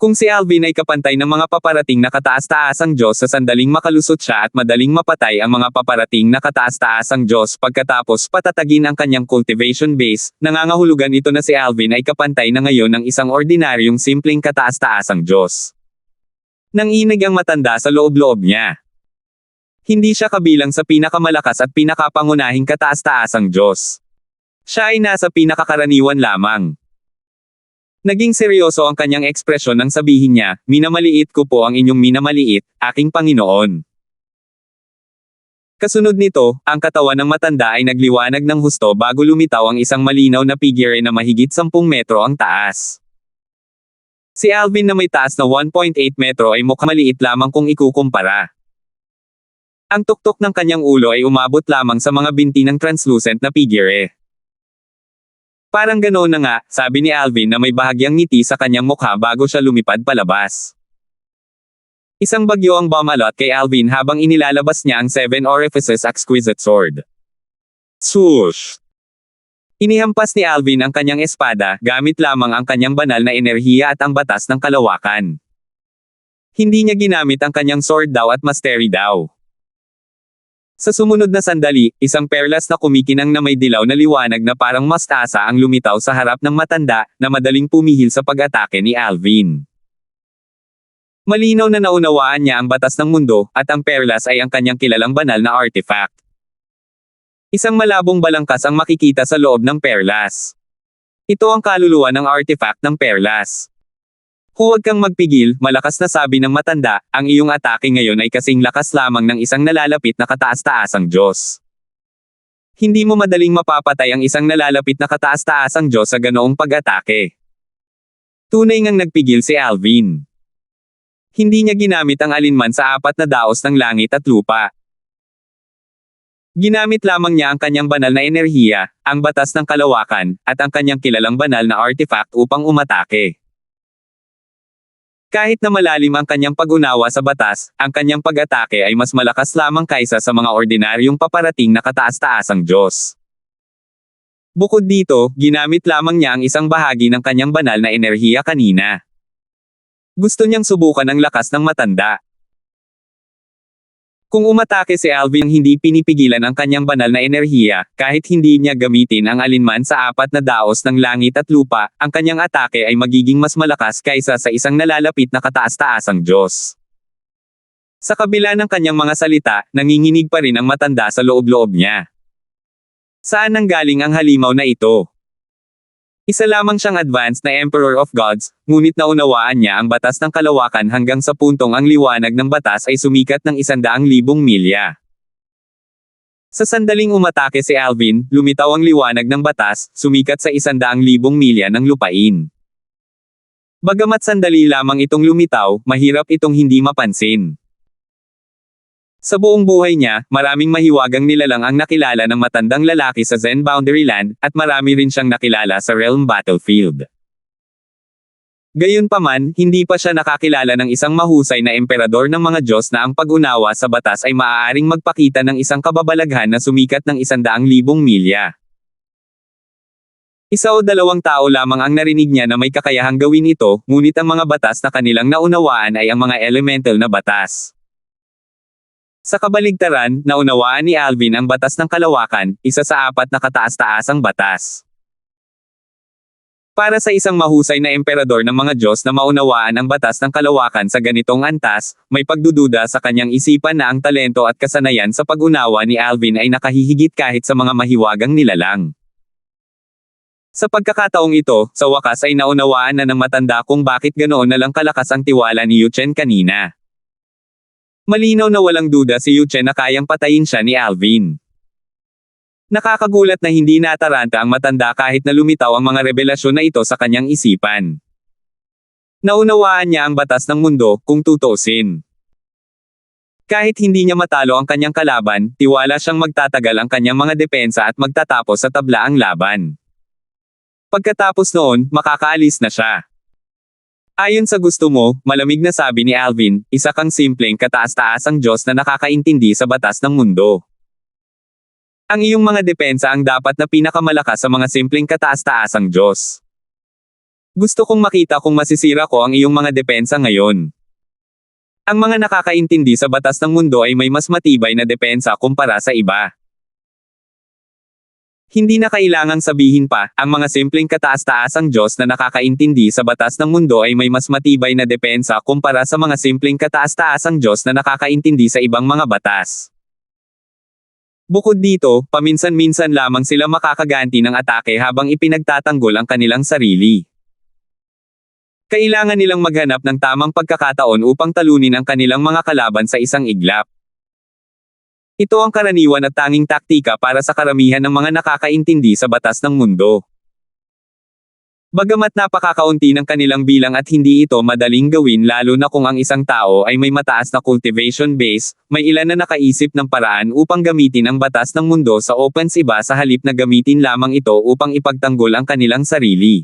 Kung si Alvin ay kapantay ng mga paparating na kataas-taasang Diyos sa sandaling makalusot siya at madaling mapatay ang mga paparating na kataas-taasang Diyos pagkatapos patatagin ang kanyang cultivation base, nangangahulugan ito na si Alvin ay kapantay na ngayon ng isang ordinaryong simpleng kataas-taasang Diyos. Nanginig ang matanda sa loob-loob niya. Hindi siya kabilang sa pinakamalakas at pinakapangunahing kataas-taasang Diyos. Siya ay nasa pinakakaraniwan lamang. Naging seryoso ang kanyang ekspresyon nang sabihin niya, "Minamaliit ko po ang inyong minamaliit, aking Panginoon." Kasunod nito, ang katawan ng matanda ay nagliwanag ng husto bago lumitaw ang isang malinaw na figure na mahigit 10 metro ang taas. Si Alvin na may taas na 1.8 metro ay mukhang maliit lamang kung ikukumpara. Ang tuktok ng kanyang ulo ay umabot lamang sa mga binti ng translucent na figure. Parang ganoon na nga, sabi ni Alvin na may bahagyang ngiti sa kanyang mukha bago siya lumipad palabas. Isang bagyo ang bumalot kay Alvin habang inilalabas niya ang 7 Orifices Exquisite Sword. Swoosh! Inihampas ni Alvin ang kanyang espada, gamit lamang ang kanyang banal na enerhiya at ang batas ng kalawakan. Hindi niya ginamit ang kanyang sword daw at mastery daw. Sa sumunod na sandali, isang perlas na kumikinang na may dilaw na liwanag na parang mastasa ang lumitaw sa harap ng matanda, na madaling pumihil sa pag-atake ni Alvin. Malinaw na naunawaan niya ang batas ng mundo, at ang perlas ay ang kanyang kilalang banal na artifact. Isang malabong balangkas ang makikita sa loob ng perlas. Ito ang kaluluwa ng artifact ng perlas. Huwag kang magpigil, malakas na sabi ng matanda, ang iyong atake ngayon ay kasing lakas lamang ng isang nalalapit na kataas-taasang Diyos. Hindi mo madaling mapapatay ang isang nalalapit na kataas-taasang Diyos sa ganoong pag-atake. Tunay ngang nagpigil si Alvin. Hindi niya ginamit ang alinman sa 4 na daos ng langit at lupa. Ginamit lamang niya ang kanyang banal na enerhiya, ang batas ng kalawakan, at ang kanyang kilalang banal na artifact upang umatake. Kahit na malalim ang kanyang pag-unawa sa batas, ang kanyang pag-atake ay mas malakas lamang kaysa sa mga ordinaryong paparating na kataas-taasang Diyos. Bukod dito, ginamit lamang niya ang isang bahagi ng kanyang banal na enerhiya kanina. Gusto niyang subukan ang lakas ng matanda. Kung umatake si Alvin ang hindi pinipigilan ang kanyang banal na enerhiya, kahit hindi niya gamitin ang alinman sa 4 na daos ng langit at lupa, ang kanyang atake ay magiging mas malakas kaysa sa isang nalalapit na kataas-taasang Diyos. Sa kabila ng kanyang mga salita, nanginginig pa rin ang matanda sa loob-loob niya. Saan nanggaling ang halimaw na ito? Isa lamang siyang advanced na Emperor of Gods, ngunit naunawaan niya ang batas ng kalawakan hanggang sa puntong ang liwanag ng batas ay sumikat ng 100,000 milya. Sa sandaling umatake si Alvin, lumitaw ang liwanag ng batas, sumikat sa 100,000 milya ng lupain. Bagamat sandali lamang itong lumitaw, mahirap itong hindi mapansin. Sa buong buhay niya, maraming mahiwagang nilalang ang nakilala ng matandang lalaki sa Zen Boundary Land, at marami rin siyang nakilala sa Realm Battlefield. Gayunpaman, hindi pa siya nakakilala ng isang mahusay na emperador ng mga Diyos na ang pag-unawa sa batas ay maaaring magpakita ng isang kababalaghan na sumikat ng 100,000 milya. Isa o 2 tao lamang ang narinig niya na may kakayahang gawin ito, ngunit ang mga batas na kanilang naunawaan ay ang mga elemental na batas. Sa kabaligtaran, naunawaan ni Alvin ang batas ng kalawakan, isa sa 4 na kataas-taasang batas. Para sa isang mahusay na emperador ng mga Diyos na maunawaan ang batas ng kalawakan sa ganitong antas, may pagdududa sa kanyang isipan na ang talento at kasanayan sa pag-unawa ni Alvin ay nakahihigit kahit sa mga mahiwagang nilalang. Sa pagkakataong ito, sa wakas ay naunawaan na ng matanda kung bakit ganoon na lang kalakas ang tiwala ni Yu Chen kanina. Malinaw na walang duda si Yu Chen na kayang patayin siya ni Alvin. Nakakagulat na hindi nataranta ang matanda kahit na lumitaw ang mga revelasyon na ito sa kanyang isipan. Naunawaan niya ang batas ng mundo, kung tutuusin. Kahit hindi niya matalo ang kanyang kalaban, tiwala siyang magtatagal ang kanyang mga depensa at magtatapos sa tabla ang laban. Pagkatapos noon, makakaalis na siya. Ayon sa gusto mo, malamig na sabi ni Alvin, isa kang simpleng kataas-taasang Diyos na nakakaintindi sa batas ng mundo. Ang iyong mga depensa ang dapat na pinakamalakas sa mga simpleng kataas-taasang Diyos. Gusto kong makita kung masisira ko ang iyong mga depensa ngayon. Ang mga nakakaintindi sa batas ng mundo ay may mas matibay na depensa kumpara sa iba. Hindi na kailangang sabihin pa, ang mga simpleng kataas-taasang Diyos na nakakaintindi sa batas ng mundo ay may mas matibay na depensa kumpara sa mga simpleng kataas-taasang Diyos na nakakaintindi sa ibang mga batas. Bukod dito, paminsan-minsan lamang sila makakaganti ng atake habang ipinagtatanggol ang kanilang sarili. Kailangan nilang maghanap ng tamang pagkakataon upang talunin ang kanilang mga kalaban sa isang iglap. Ito ang karaniwan at tanging taktika para sa karamihan ng mga nakakaintindi sa batas ng mundo. Bagamat napakakaunti ng kanilang bilang at hindi ito madaling gawin lalo na kung ang isang tao ay may mataas na cultivation base, may ilan na nakaisip ng paraan upang gamitin ang batas ng mundo sa opensiba sa halip na gamitin lamang ito upang ipagtanggol ang kanilang sarili.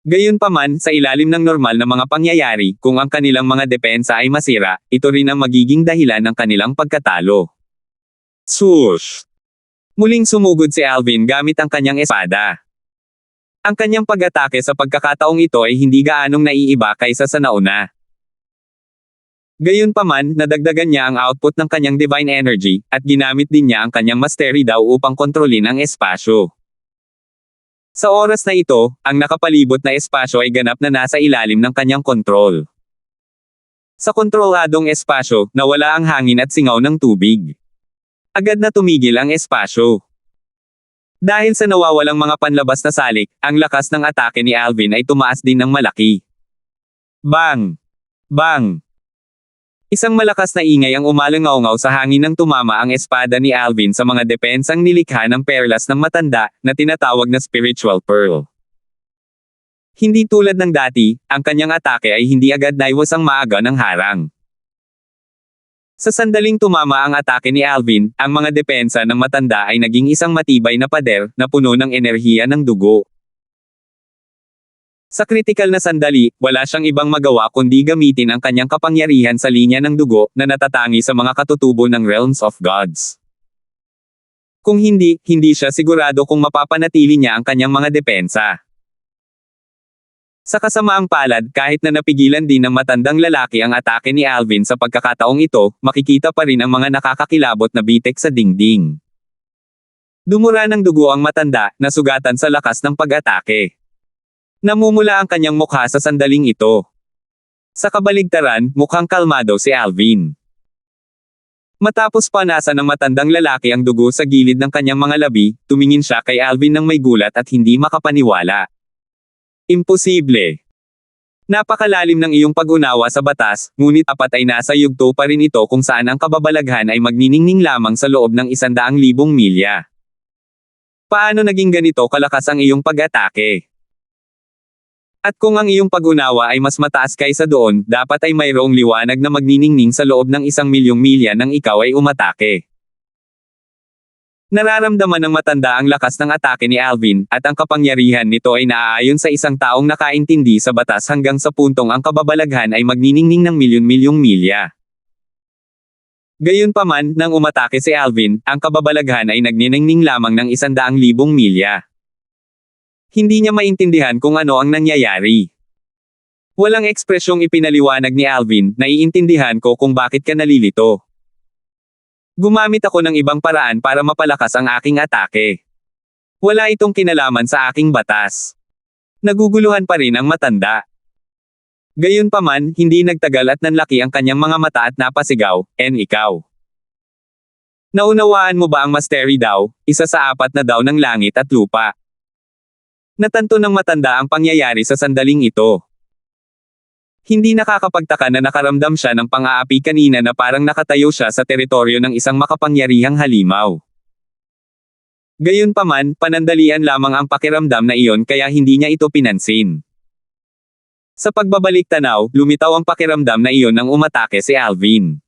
Gayunpaman, sa ilalim ng normal na mga pangyayari, kung ang kanilang mga depensa ay masira, ito rin ang magiging dahilan ng kanilang pagkatalo. Swoosh! Muling sumugod si Alvin gamit ang kanyang espada. Ang kanyang pag-atake sa pagkakataong ito ay hindi gaanong naiiba kaysa sa nauna. Gayunpaman, nadagdagan niya ang output ng kanyang divine energy, at ginamit din niya ang kanyang mastery daw upang kontrolin ang espasyo. Sa oras na ito, ang nakapalibot na espasyo ay ganap na nasa ilalim ng kanyang kontrol. Sa kontroladong espasyo, nawala ang hangin at singaw ng tubig. Agad na tumigil ang espasyo. Dahil sa nawawalang mga panlabas na salik, ang lakas ng atake ni Alvin ay tumaas din ng malaki. Bang! Bang! Isang malakas na ingay ang umalangaw-ngaw sa hangin nang tumama ang espada ni Alvin sa mga depensang nilikha ng perlas ng matanda, na tinatawag na spiritual pearl. Hindi tulad ng dati, ang kanyang atake ay hindi agad naiwas ang maaga ng harang. Sa sandaling tumama ang atake ni Alvin, ang mga depensa ng matanda ay naging isang matibay na pader, na puno ng enerhiya ng dugo. Sa kritikal na sandali, wala siyang ibang magawa kundi gamitin ang kanyang kapangyarihan sa linya ng dugo, na natatangi sa mga katutubo ng Realms of Gods. Kung hindi siya sigurado kung mapapanatili niya ang kanyang mga depensa. Sa kasamaang palad, kahit na napigilan din ng matandang lalaki ang atake ni Alvin sa pagkakataong ito, makikita pa rin ang mga nakakakilabot na bitek sa dingding. Dumura ng dugo ang matanda, nasugatan sa lakas ng pag-atake. Namumula ang kanyang mukha sa sandaling ito. Sa kabaligtaran, mukhang kalmado si Alvin. Matapos panasan ng matandang lalaki ang dugo sa gilid ng kanyang mga labi, tumingin siya kay Alvin ng may gulat at hindi makapaniwala. Imposible. Napakalalim ng iyong pag-unawa sa batas, ngunit dapat ay nasa yugto pa rin ito kung saan ang kababalaghan ay magniningning lamang sa loob ng 100,000 milya. Paano naging ganito kalakas ang iyong pag-atake? At kung ang iyong pag-unawa ay mas mataas kaysa doon, dapat ay mayroong liwanag na magniningning sa loob ng 1,000,000 milya nang ikaw ay umatake. Nararamdaman ng matanda ang lakas ng atake ni Alvin, at ang kapangyarihan nito ay naaayon sa isang taong nakaintindi sa batas hanggang sa puntong ang kababalaghan ay magniningning ng milyon-milyong milya. Gayunpaman, nang umatake si Alvin, ang kababalaghan ay nagniningning lamang ng 100,000 milya. Hindi niya maintindihan kung ano ang nangyayari. Walang ekspresyong ipinaliwanag ni Alvin, naiintindihan ko kung bakit ka nalilito. Gumamit ako ng ibang paraan para mapalakas ang aking atake. Wala itong kinalaman sa aking batas. Naguguluhan pa rin ang matanda. Gayunpaman, hindi nagtagal at nanlaki ang kanyang mga mata at napasigaw, ikaw. Naunawaan mo ba ang mastery daw, isa sa 4 na daw ng langit at lupa? Natanto ng matanda ang pangyayari sa sandaling ito. Hindi nakakapagtaka na nakaramdam siya ng pang-aapi kanina na parang nakatayo siya sa teritoryo ng isang makapangyarihang halimaw. Gayunpaman, panandalian lamang ang pakiramdam na iyon kaya hindi niya ito pinansin. Sa pagbabalik tanaw, lumitaw ang pakiramdam na iyon nang umatake si Alvin.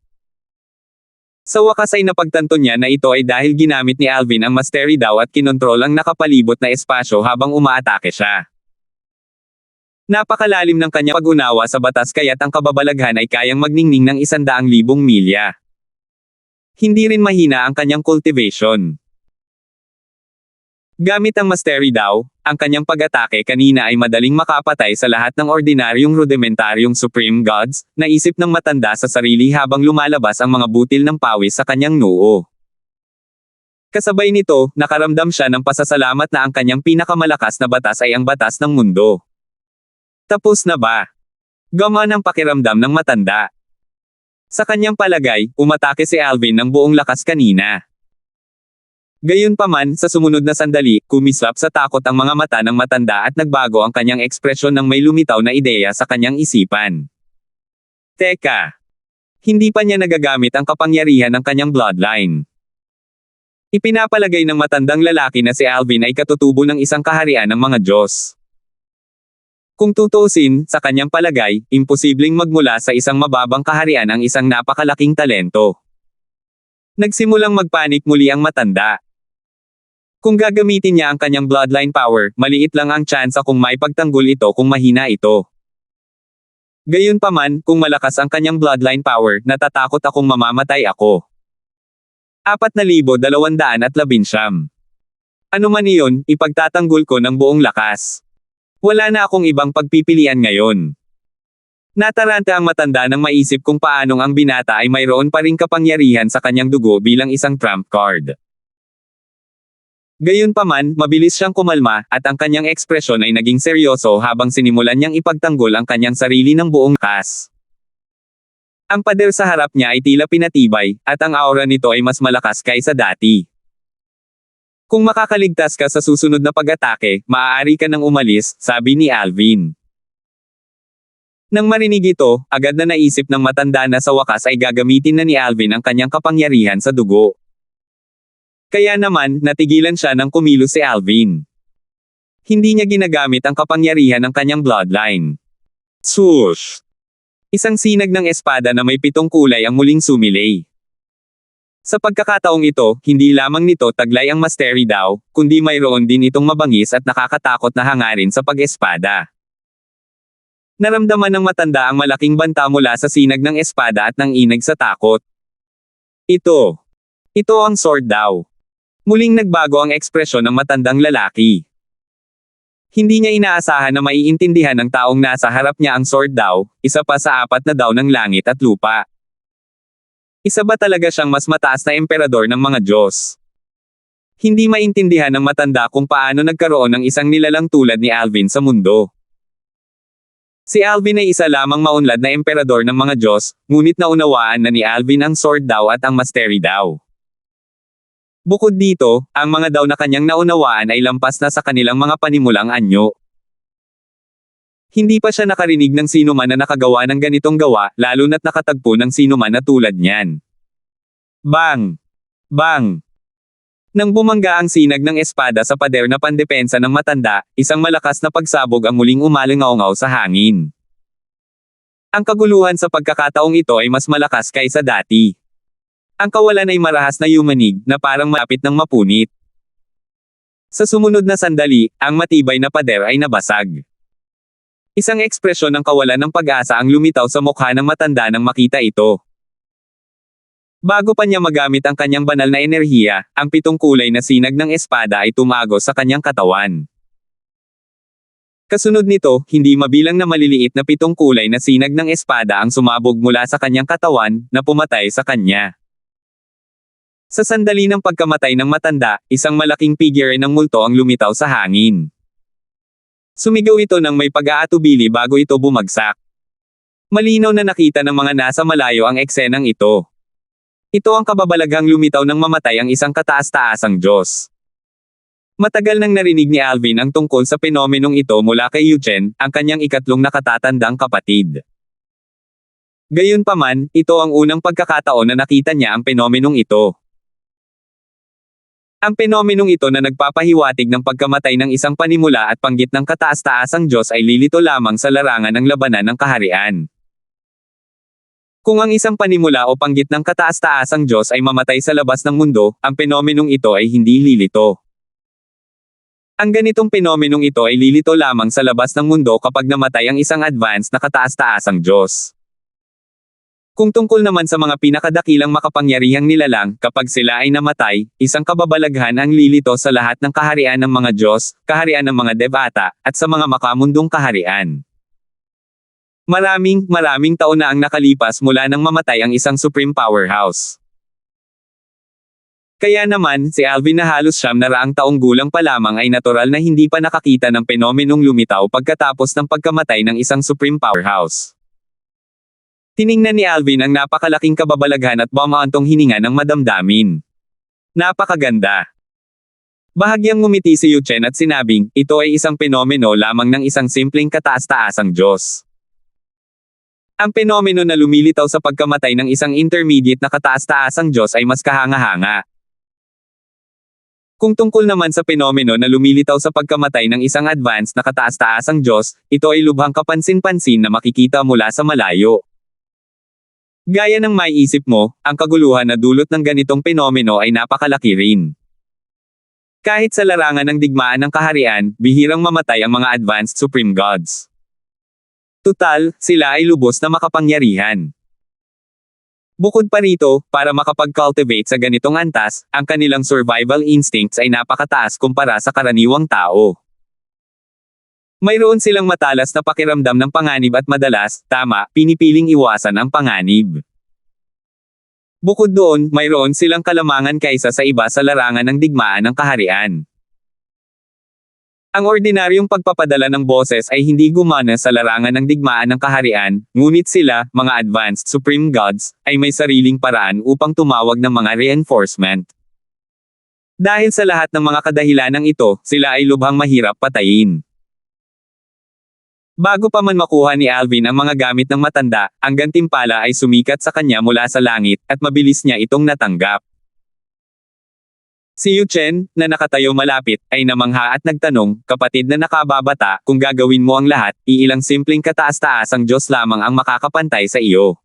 Sa wakas ay napagtanto niya na ito ay dahil ginamit ni Alvin ang mastery daw at kinontrol ang nakapalibot na espasyo habang umaatake siya. Napakalalim ng kanyang pag-unawa sa batas kaya't ang kababalaghan ay kayang magningning ng 100,000 milya. Hindi rin mahina ang kanyang cultivation. Gamit ang mastery daw, ang kanyang pag-atake kanina ay madaling makapatay sa lahat ng ordinaryong rudimentaryong supreme gods, naisip ng matanda sa sarili habang lumalabas ang mga butil ng pawis sa kanyang noo. Kasabay nito, nakaramdam siya ng pasasalamat na ang kanyang pinakamalakas na batas ay ang batas ng mundo. Tapos na ba? Gamaan ang pakiramdam ng matanda. Sa kanyang palagay, umatake si Alvin ng buong lakas kanina. Gayunpaman, sa sumunod na sandali, kumislap sa takot ang mga mata ng matanda at nagbago ang kanyang ekspresyon nang may lumitaw na ideya sa kanyang isipan. Teka! Hindi pa niya nagagamit ang kapangyarihan ng kanyang bloodline. Ipinapalagay ng matandang lalaki na si Alvin ay katutubo ng isang kaharian ng mga Diyos. Kung tutuusin, sa kanyang palagay, imposibleng magmula sa isang mababang kaharian ang isang napakalaking talento. Nagsimulang magpanik muli ang matanda. Kung gagamitin niya ang kanyang bloodline power, maliit lang ang tsansa kung maipagtanggol ito kung mahina ito. Gayunpaman, kung malakas ang kanyang bloodline power, natatakot akong mamamatay ako. 4,219. Ano man iyon, ipagtatanggol ko ng buong lakas. Wala na akong ibang pagpipilian ngayon. Nataranta ang matanda nang maisip kung paanong ang binata ay mayroon pa ring kapangyarihan sa kanyang dugo bilang isang trump card. Gayunpaman, mabilis siyang kumalma, at ang kanyang ekspresyon ay naging seryoso habang sinimulan niyang ipagtanggol ang kanyang sarili ng buong lakas. Ang pader sa harap niya ay tila pinatibay, at ang aura nito ay mas malakas kaysa dati. Kung makakaligtas ka sa susunod na pag-atake, maaari ka nang umalis, sabi ni Alvin. Nang marinig ito, agad na naisip ng matanda na sa wakas ay gagamitin na ni Alvin ang kanyang kapangyarihan sa dugo. Kaya naman, natigilan siya nang kumilos si Alvin. Hindi niya ginagamit ang kapangyarihan ng kanyang bloodline. Swoosh! Isang sinag ng espada na may 7 kulay ang muling sumilay. Sa pagkakataong ito, hindi lamang nito taglay ang mastery daw, kundi mayroon din itong mabangis at nakakatakot na hangarin sa pag-espada. Naramdaman ng matanda ang malaking banta mula sa sinag ng espada at nanginig sa takot. Ito ang sword daw. Muling nagbago ang ekspresyon ng matandang lalaki. Hindi niya inaasahan na maiintindihan ng taong nasa harap niya ang sword daw, isa pa sa 4 na daw ng langit at lupa. Isa ba talaga siyang mas mataas na emperador ng mga Diyos? Hindi maintindihan ng matanda kung paano nagkaroon ng isang nilalang tulad ni Alvin sa mundo. Si Alvin ay isa lamang maunlad na emperador ng mga Diyos, ngunit naunawaan na ni Alvin ang sword daw at ang mastery daw. Bukod dito, ang mga daw na kanyang naunawaan ay lampas na sa kanilang mga panimulang anyo. Hindi pa siya nakarinig ng sino man na nakagawa ng ganitong gawa, lalo na't nakatagpo ng sino man na tulad niyan. Bang! Bang! Nang bumangga ang sinag ng espada sa pader na pandepensa ng matanda, isang malakas na pagsabog ang muling umalingaw-ngaw sa hangin. Ang kaguluhan sa pagkakataong ito ay mas malakas kaysa dati. Ang kawalan ay marahas na yumanig, na parang malapit ng mapunit. Sa sumunod na sandali, ang matibay na pader ay nabasag. Isang ekspresyon ng kawalan ng pag-asa ang lumitaw sa mukha ng matanda nang makita ito. Bago pa niya magamit ang kanyang banal na enerhiya, ang 7 kulay na sinag ng espada ay tumagos sa kanyang katawan. Kasunod nito, hindi mabilang na maliliit na 7 kulay na sinag ng espada ang sumabog mula sa kanyang katawan, na pumatay sa kanya. Sa sandali ng pagkamatay ng matanda, isang malaking figure ng multo ang lumitaw sa hangin. Sumigaw ito nang may pag-aatubili bago ito bumagsak. Malinaw na nakita ng mga nasa malayo ang eksenang ito. Ito ang kababalaghang lumitaw nang mamatay ang isang kataas-taasang Diyos. Matagal nang narinig ni Alvin ang tungkol sa penomenong ito mula kay Eugene, ang kanyang ikatlong nakatatandang kapatid. Gayunpaman, ito ang unang pagkakataon na nakita niya ang penomenong ito. Ang penomenong ito na nagpapahiwatig ng pagkamatay ng isang panimula at panggit ng kataas-taasang Diyos ay lilito lamang sa larangan ng labanan ng kaharian. Kung ang isang panimula o panggit ng kataas-taasang Diyos ay mamatay sa labas ng mundo, ang penomenong ito ay hindi lilito. Ang ganitong penomenong ito ay lilito lamang sa labas ng mundo kapag namatay ang isang advanced na kataas-taasang Diyos. Kung tungkol naman sa mga pinakadakilang makapangyarihang nilalang, kapag sila ay namatay, isang kababalaghan ang lilito sa lahat ng kaharian ng mga Diyos, kaharian ng mga Devata, at sa mga makamundong kaharian. Maraming taon na ang nakalipas mula nang mamatay ang isang supreme powerhouse. Kaya naman, si Alvin na halos 900 taong gulang pa lamang ay natural na hindi pa nakakita ng penomenong lumitaw pagkatapos ng pagkamatay ng isang supreme powerhouse. Tiningnan ni Alvin ang napakalaking kababalaghan at bumaantong hininga ng madamdamin. Napakaganda. Bahagyang ngumiti si Eugene at sinabing, ito ay isang penomeno lamang ng isang simpleng kataas-taasang Diyos. Ang penomeno na lumilitaw sa pagkamatay ng isang intermediate na kataas-taasang Diyos ay mas kahanga-hanga. Kung tungkol naman sa penomeno na lumilitaw sa pagkamatay ng isang advanced na kataas-taasang Diyos, ito ay lubhang kapansin-pansin na makikita mula sa malayo. Gaya ng maiisip mo, ang kaguluhan na dulot ng ganitong penomeno ay napakalaki rin. Kahit sa larangan ng digmaan ng kaharian, bihirang mamatay ang mga advanced supreme gods. Tutal, sila ay lubos na makapangyarihan. Bukod pa rito, para makapag-cultivate sa ganitong antas, ang kanilang survival instincts ay napakataas kumpara sa karaniwang tao. Mayroon silang matalas na pakiramdam ng panganib at madalas, pinipiling iwasan ang panganib. Bukod doon, mayroon silang kalamangan kaysa sa iba sa larangan ng digmaan ng kaharian. Ang ordinaryong pagpapadala ng boses ay hindi gumana sa larangan ng digmaan ng kaharian, ngunit sila, mga advanced supreme gods, ay may sariling paraan upang tumawag ng mga reinforcement. Dahil sa lahat ng mga kadahilanang ito, sila ay lubhang mahirap patayin. Bago pa man makuha ni Alvin ang mga gamit ng matanda, ang gantimpala ay sumikat sa kanya mula sa langit, at mabilis niya itong natanggap. Si Yu Chen, na nakatayo malapit, ay namangha at nagtanong, kapatid na nakababata, kung gagawin mo ang lahat, iilang simpleng kataas-taasang Diyos lamang ang makakapantay sa iyo.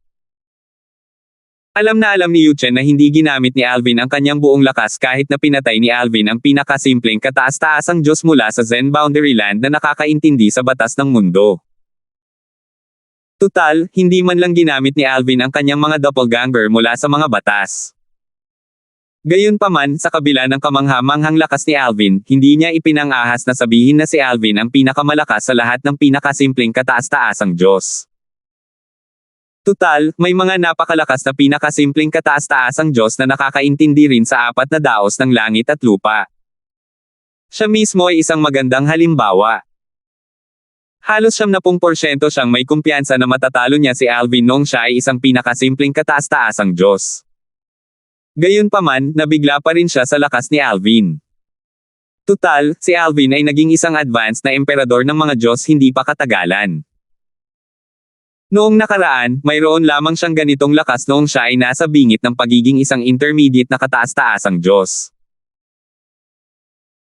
Alam na alam ni Yu Chen na hindi ginamit ni Alvin ang kanyang buong lakas kahit na pinatay ni Alvin ang pinakasimpleng kataas-taasang Diyos mula sa Zen Boundary Land na nakakaintindi sa batas ng mundo. Tutal, hindi man lang ginamit ni Alvin ang kanyang mga doppelganger mula sa mga batas. Gayunpaman, sa kabila ng kamangha-manghang lakas ni Alvin, hindi niya ipinangahas na sabihin na si Alvin ang pinakamalakas sa lahat ng pinakasimpleng kataas-taasang Diyos. Tutal, may mga napakalakas na pinakasimpleng kataas-taasang Diyos na nakakaintindi rin sa apat na daos ng langit at lupa. Siya mismo ay isang magandang halimbawa. Halos 70% siyang may kumpiyansa na matatalo niya si Alvin noong siya ay isang pinakasimpleng kataas-taasang Diyos. Gayunpaman, nabigla pa rin siya sa lakas ni Alvin. Tutal, si Alvin ay naging isang advanced na emperador ng mga Diyos hindi pa katagalan. Noong nakaraan, mayroon lamang siyang ganitong lakas noong siya ay nasa bingit ng pagiging isang intermediate na kataas-taasang Diyos.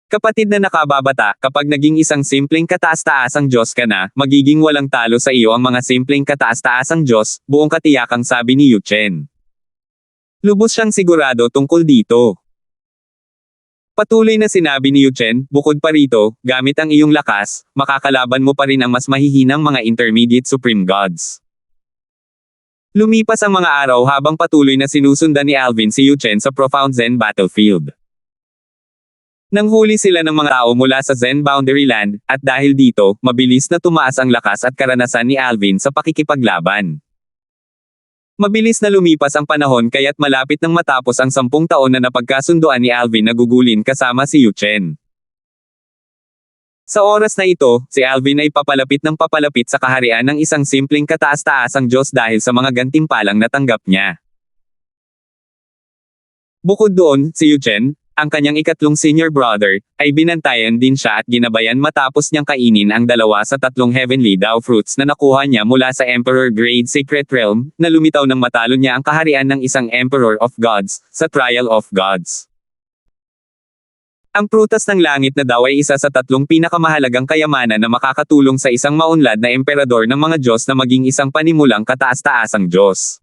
Kapatid na nakababata, kapag naging isang simpleng kataas-taasang Diyos ka na, magiging walang talo sa iyo ang mga simpleng kataas-taasang Diyos, buong katiyakang sabi ni Yu Chen. Lubos siyang sigurado tungkol dito. Patuloy na sinabi ni Yu Chen, bukod pa rito, gamit ang iyong lakas, makakalaban mo pa rin ang mas mahihinang mga intermediate supreme gods. Lumipas ang mga araw habang patuloy na sinusundan ni Alvin si Yu Chen sa profound Zen battlefield. Nanghuli sila ng mga tao mula sa Zen Boundary Land, at dahil dito, mabilis na tumaas ang lakas at karanasan ni Alvin sa pakikipaglaban. Mabilis na lumipas ang panahon kaya't malapit nang matapos ang 10 taon na napagkasunduan ni Alvin na gugulin kasama si Yu Chen. Sa oras na ito, si Alvin ay papalapit ng papalapit sa kaharian ng isang simpleng kataas-taasang Diyos dahil sa mga gantimpalang natanggap niya. Bukod doon, si Yu Chen, ang kanyang ikatlong senior brother, ay binantayan din siya at ginabayan matapos niyang kainin ang 2 sa 3 heavenly Dao fruits na nakuha niya mula sa Emperor Grade Secret Realm, na lumitaw nang matalo niya ang kaharian ng isang Emperor of Gods, sa Trial of Gods. Ang prutas ng langit na daw ay isa sa 3 pinakamahalagang kayamanan na makakatulong sa isang maunlad na emperador ng mga Diyos na maging isang panimulang kataas-taasang Diyos.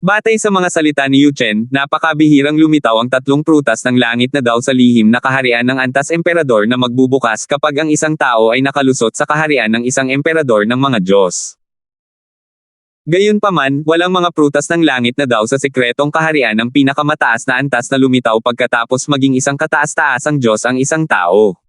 Batay sa mga salita ni Yu Chen, napakabihirang lumitaw ang 3 prutas ng langit na daw sa lihim na kaharian ng antas emperador na magbubukas kapag ang isang tao ay nakalusot sa kaharian ng isang emperador ng mga Diyos. Gayunpaman, walang mga prutas ng langit na daw sa sikretong kaharian ng pinakamataas na antas na lumitaw pagkatapos maging isang kataas-taasang Diyos ang isang tao.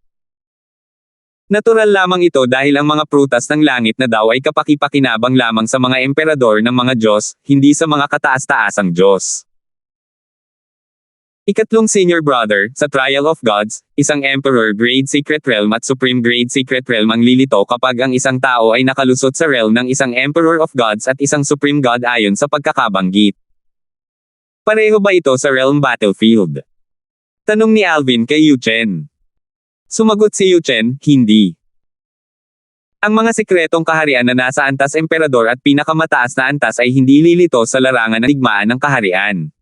Natural lamang ito dahil ang mga prutas ng langit na daw ay kapaki-pakinabang lamang sa mga emperador ng mga Diyos, hindi sa mga kataas-taasang Diyos. Ikatlong senior brother, sa Trial of Gods, isang Emperor Grade Secret Realm at Supreme Grade Secret Realm ang lilito kapag ang isang tao ay nakalusot sa realm ng isang Emperor of Gods at isang Supreme God ayon sa pagkakabanggit. Pareho ba ito sa realm battlefield? Tanong ni Alvin kay Yu Chen. Sumagot si Yu Chen, hindi. Ang mga sikretong kaharian na nasa antas emperador at pinakamataas na antas ay hindi lilito sa larangan ng digmaan ng kaharian.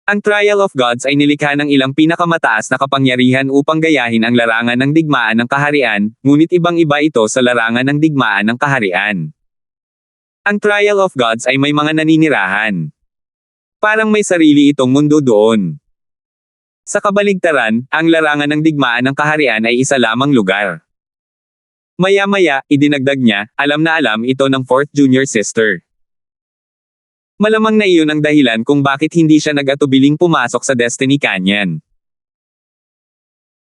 Ang Trial of Gods ay nilikha ng ilang pinakamataas na kapangyarihan upang gayahin ang larangan ng digmaan ng kaharian, ngunit ibang-iba ito sa larangan ng digmaan ng kaharian. Ang Trial of Gods ay may mga naninirahan. Parang may sarili itong mundo doon. Sa kabaligtaran, ang larangan ng digmaan ng kaharian ay isa lamang lugar. Maya-maya, idinagdag niya, alam na alam ito ng 4th junior sister. Malamang na iyon ang dahilan kung bakit hindi siya nag-atubiling pumasok sa Destiny Canyon.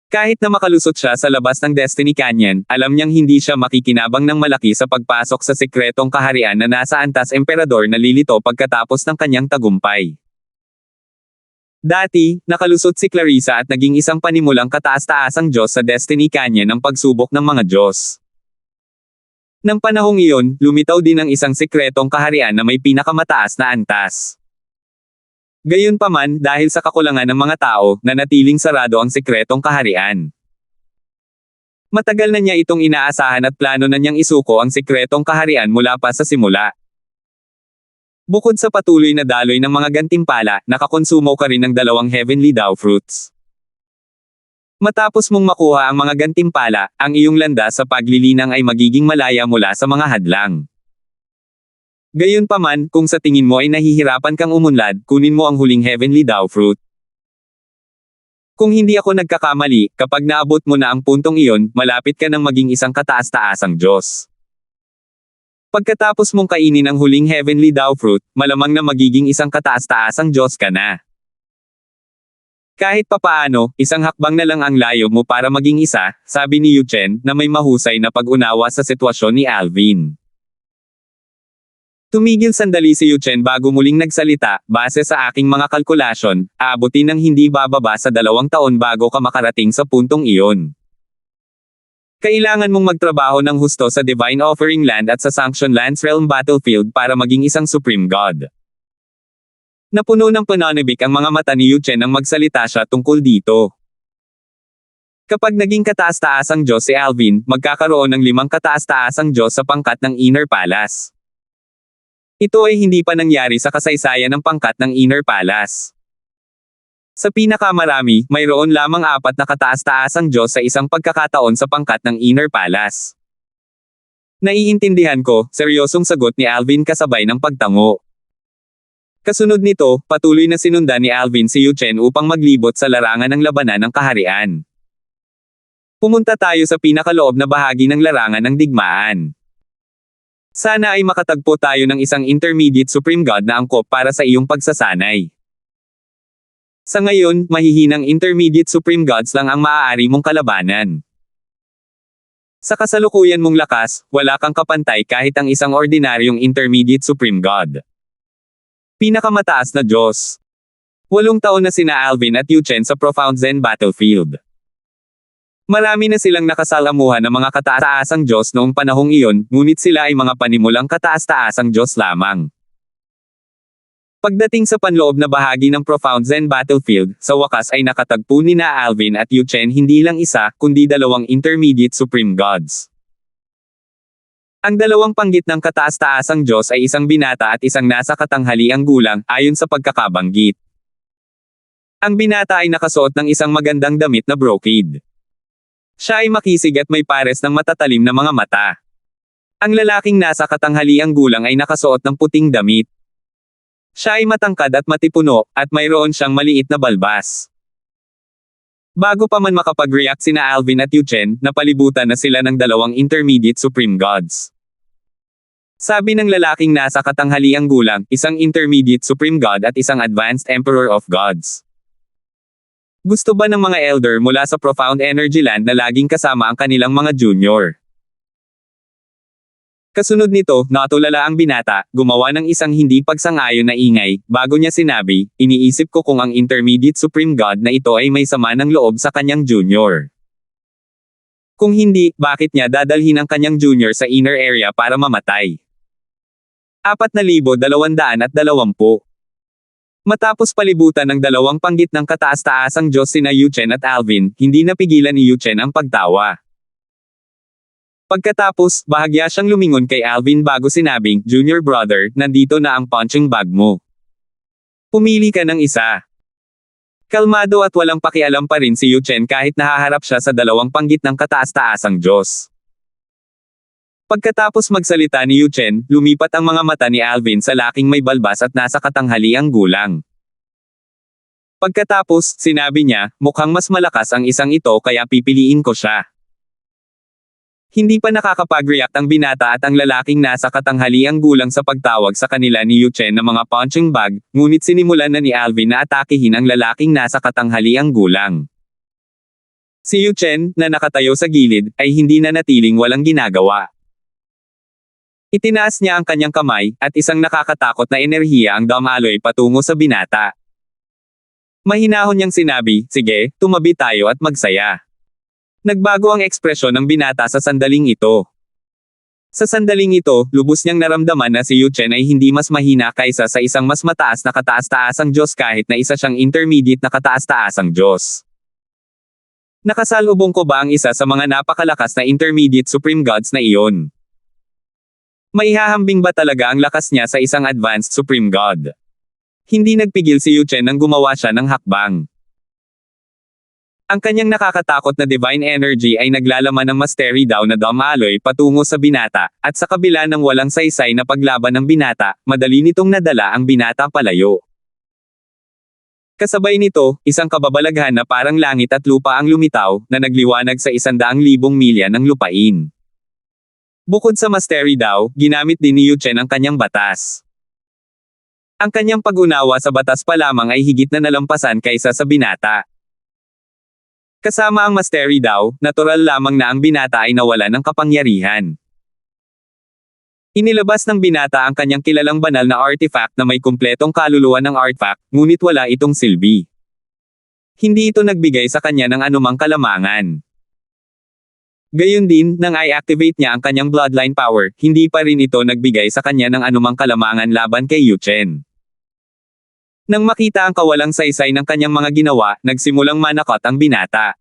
Kahit na makalusot siya sa labas ng Destiny Canyon, alam niyang hindi siya makikinabang ng malaki sa pagpasok sa sekretong kaharian na nasa antas emperador na lilito pagkatapos ng kanyang tagumpay. Dati, nakalusot si Clarissa at naging isang panimulang kataas-taasang Diyos sa Destiny Canyon ng pagsubok ng mga Diyos. Nang panahong iyon, lumitaw din ang isang sekretong kaharian na may pinakamataas na antas. Gayunpaman, dahil sa kakulangan ng mga tao, nanatiling sarado ang sekretong kaharian. Matagal na niya itong inaasahan at plano na niyang isuko ang sekretong kaharian mula pa sa simula. Bukod sa patuloy na daloy ng mga gantimpala, nakakonsumo ka rin ng 2 heavenly Dao fruits. Matapos mong makuha ang mga gantimpala, ang iyong landas sa paglilinang ay magiging malaya mula sa mga hadlang. Gayunpaman, kung sa tingin mo ay nahihirapan kang umunlad, kunin mo ang huling heavenly Dao fruit. Kung hindi ako nagkakamali, kapag naabot mo na ang puntong iyon, malapit ka nang maging isang kataas-taasang Diyos. Pagkatapos mong kainin ang huling heavenly Dao fruit, malamang na magiging isang kataas-taasang Diyos ka na. Kahit papaano, isang hakbang na lang ang layo mo para maging isa, sabi ni Yuchen, na may mahusay na pag-unawa sa sitwasyon ni Alvin. Tumigil sandali si Yuchen bago muling nagsalita, base sa aking mga kalkulasyon, aabutin ng hindi bababa sa 2 taon bago ka makarating sa puntong iyon. Kailangan mong magtrabaho ng husto sa Divine Offering Land at sa Sanction Lands Realm Battlefield para maging isang Supreme God. Napuno ng pananabik ang mga mata ni Yuchen nang magsalita siya tungkol dito. Kapag naging kataas-taasang Diyos si Alvin, magkakaroon ng 5 kataas-taasang Diyos sa pangkat ng Inner Palace. Ito ay hindi pa nangyari sa kasaysayan ng pangkat ng Inner Palace. Sa pinakamarami, mayroon lamang 4 na kataas-taasang Diyos sa isang pagkakataon sa pangkat ng Inner Palace. Naiintindihan ko, seryosong sagot ni Alvin kasabay ng pagtango. Kasunod nito, patuloy na sinundan ni Alvin si Yuchen upang maglibot sa larangan ng labanan ng kaharian. Pumunta tayo sa pinakaloob na bahagi ng larangan ng digmaan. Sana ay makatagpo tayo ng isang intermediate Supreme God na angkop para sa iyong pagsasanay. Sa ngayon, mahihinang intermediate Supreme Gods lang ang maaari mong kalabanan. Sa kasalukuyan mong lakas, wala kang kapantay kahit ang isang ordinaryong intermediate Supreme God. Pinakamataas na Diyos. 8 taon na sina Alvin at Yuchen sa Profound Zen Battlefield. Marami na silang nakasalamuhan ng mga kataas-taasang Diyos noong panahong iyon, ngunit sila ay mga panimulang kataas-taasang Diyos lamang. Pagdating sa panloob na bahagi ng Profound Zen Battlefield, sa wakas ay nakatagpo ni na Alvin at Yuchen hindi lang isa, kundi 2 intermediate Supreme Gods. Ang 2 panggit ng kataas-taasang Diyos ay isang binata at isang nasa katanghaliang gulang, ayon sa pagkakabanggit. Ang binata ay nakasuot ng isang magandang damit na brocade. Siya ay makisig at may pares ng matatalim na mga mata. Ang lalaking nasa katanghaliang gulang ay nakasuot ng puting damit. Siya ay matangkad at matipuno, at mayroon siyang maliit na balbas. Bago pa man makapag-react sina Alvin at Yuchen, napalibutan na sila ng 2 intermediate Supreme Gods. Sabi ng lalaking nasa katanghaliang gulang, isang intermediate Supreme God at isang advanced Emperor of Gods. Gusto ba ng mga elder mula sa Profound Energy Land na laging kasama ang kanilang mga junior? Kasunod nito, natulala ang binata, gumawa ng isang hindi pagsang-ayon na ingay, bago niya sinabi, iniisip ko kung ang intermediate Supreme God na ito ay may sama ng loob sa kanyang junior. Kung hindi, bakit niya dadalhin ang kanyang junior sa inner area para mamatay? 4,220. Matapos palibutan ng 2 panggit ng kataas-taasang Diyos sina Yuchen at Alvin, hindi napigilan ni Yuchen ang pagtawa. Pagkatapos, bahagya siyang lumingon kay Alvin bago sinabing, Junior brother, nandito na ang punching bag mo. Pumili ka ng isa. Kalmado at walang pakialam pa rin si Yu Chen kahit nahaharap siya sa dalawang panggit ng kataas-taasang Diyos. Pagkatapos magsalita ni Yu Chen, lumipat ang mga mata ni Alvin sa laking may balbas at nasa katanghaliang gulang. Pagkatapos, sinabi niya, mukhang mas malakas ang isang ito kaya pipiliin ko siya. Hindi pa nakakapag-react ang binata at ang lalaking nasa katanghaliang gulang sa pagtawag sa kanila ni Yu Chen ng mga punching bag, ngunit sinimulan na ni Alvin na atakihin ang lalaking nasa katanghaliang gulang. Si Yu Chen, na nakatayo sa gilid, ay hindi na natiling walang ginagawa. Itinaas niya ang kanyang kamay, at isang nakakatakot na enerhiya ang dumaloy patungo sa binata. Mahinahon niyang sinabi, sige, tumabi tayo at magsaya. Nagbago ang ekspresyon ng binata sa sandaling ito. Sa sandaling ito, lubos niyang naramdaman na si Yu Chen ay hindi mas mahina kaysa sa isang mas mataas na kataas-taasang Diyos kahit na isa siyang intermediate na kataas-taasang Diyos. Nakasalubong ko ba ang isa sa mga napakalakas na intermediate supreme gods na iyon? Maihahambing ba talaga ang lakas niya sa isang advanced supreme god? Hindi nagpigil si Yu Chen nang gumawa siya ng hakbang. Ang kanyang nakakatakot na divine energy ay naglalaman ng mastery daw na dumaloy patungo sa binata, at sa kabila ng walang saysay na paglaban ng binata, madali nitong nadala ang binata palayo. Kasabay nito, isang kababalaghan na parang langit at lupa ang lumitaw, na nagliwanag sa 100,000 milya ng lupain. Bukod sa mastery daw, ginamit din ni Yu Chen ang kanyang batas. Ang kanyang pag-unawa sa batas pa lamang ay higit na nalampasan kaysa sa binata. Kasama ang mastery daw, natural lamang na ang binata ay nawala ng kapangyarihan. Inilabas ng binata ang kanyang kilalang banal na artifact na may kumpletong kaluluwa ng artifact, ngunit wala itong silbi. Hindi ito nagbigay sa kanya ng anumang kalamangan. Gayun din, nang i-activate niya ang kanyang bloodline power, hindi pa rin ito nagbigay sa kanya ng anumang kalamangan laban kay Yu Chen. Nang makita ang kawalang saysay ng kanyang mga ginawa, nagsimulang manakot ang binata.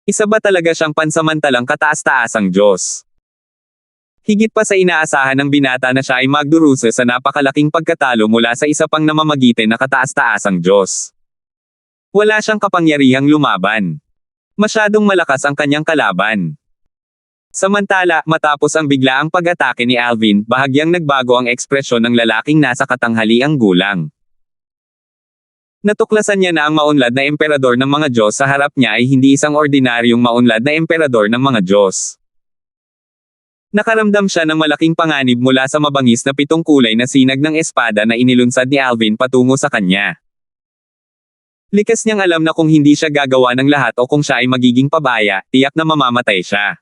Isa ba talaga siyang pansamantalang kataas-taasang Diyos? Higit pa sa inaasahan ng binata na siya ay magdurusa sa napakalaking pagkatalo mula sa isa pang namamagitin na kataas-taasang Diyos. Wala siyang kapangyarihang lumaban. Masyadong malakas ang kanyang kalaban. Samantala, matapos ang biglaang pag-atake ni Alvin, bahagyang nagbago ang ekspresyon ng lalaking nasa katanghaliang gulang. Natuklasan niya na ang maunlad na emperador ng mga Diyos sa harap niya ay hindi isang ordinaryong maunlad na emperador ng mga Diyos. Nakaramdam siya ng malaking panganib mula sa mabangis na 7 kulay na sinag ng espada na inilunsad ni Alvin patungo sa kanya. Likas niyang alam na kung hindi siya gagawa ng lahat o kung siya ay magiging pabaya, tiyak na mamamatay siya.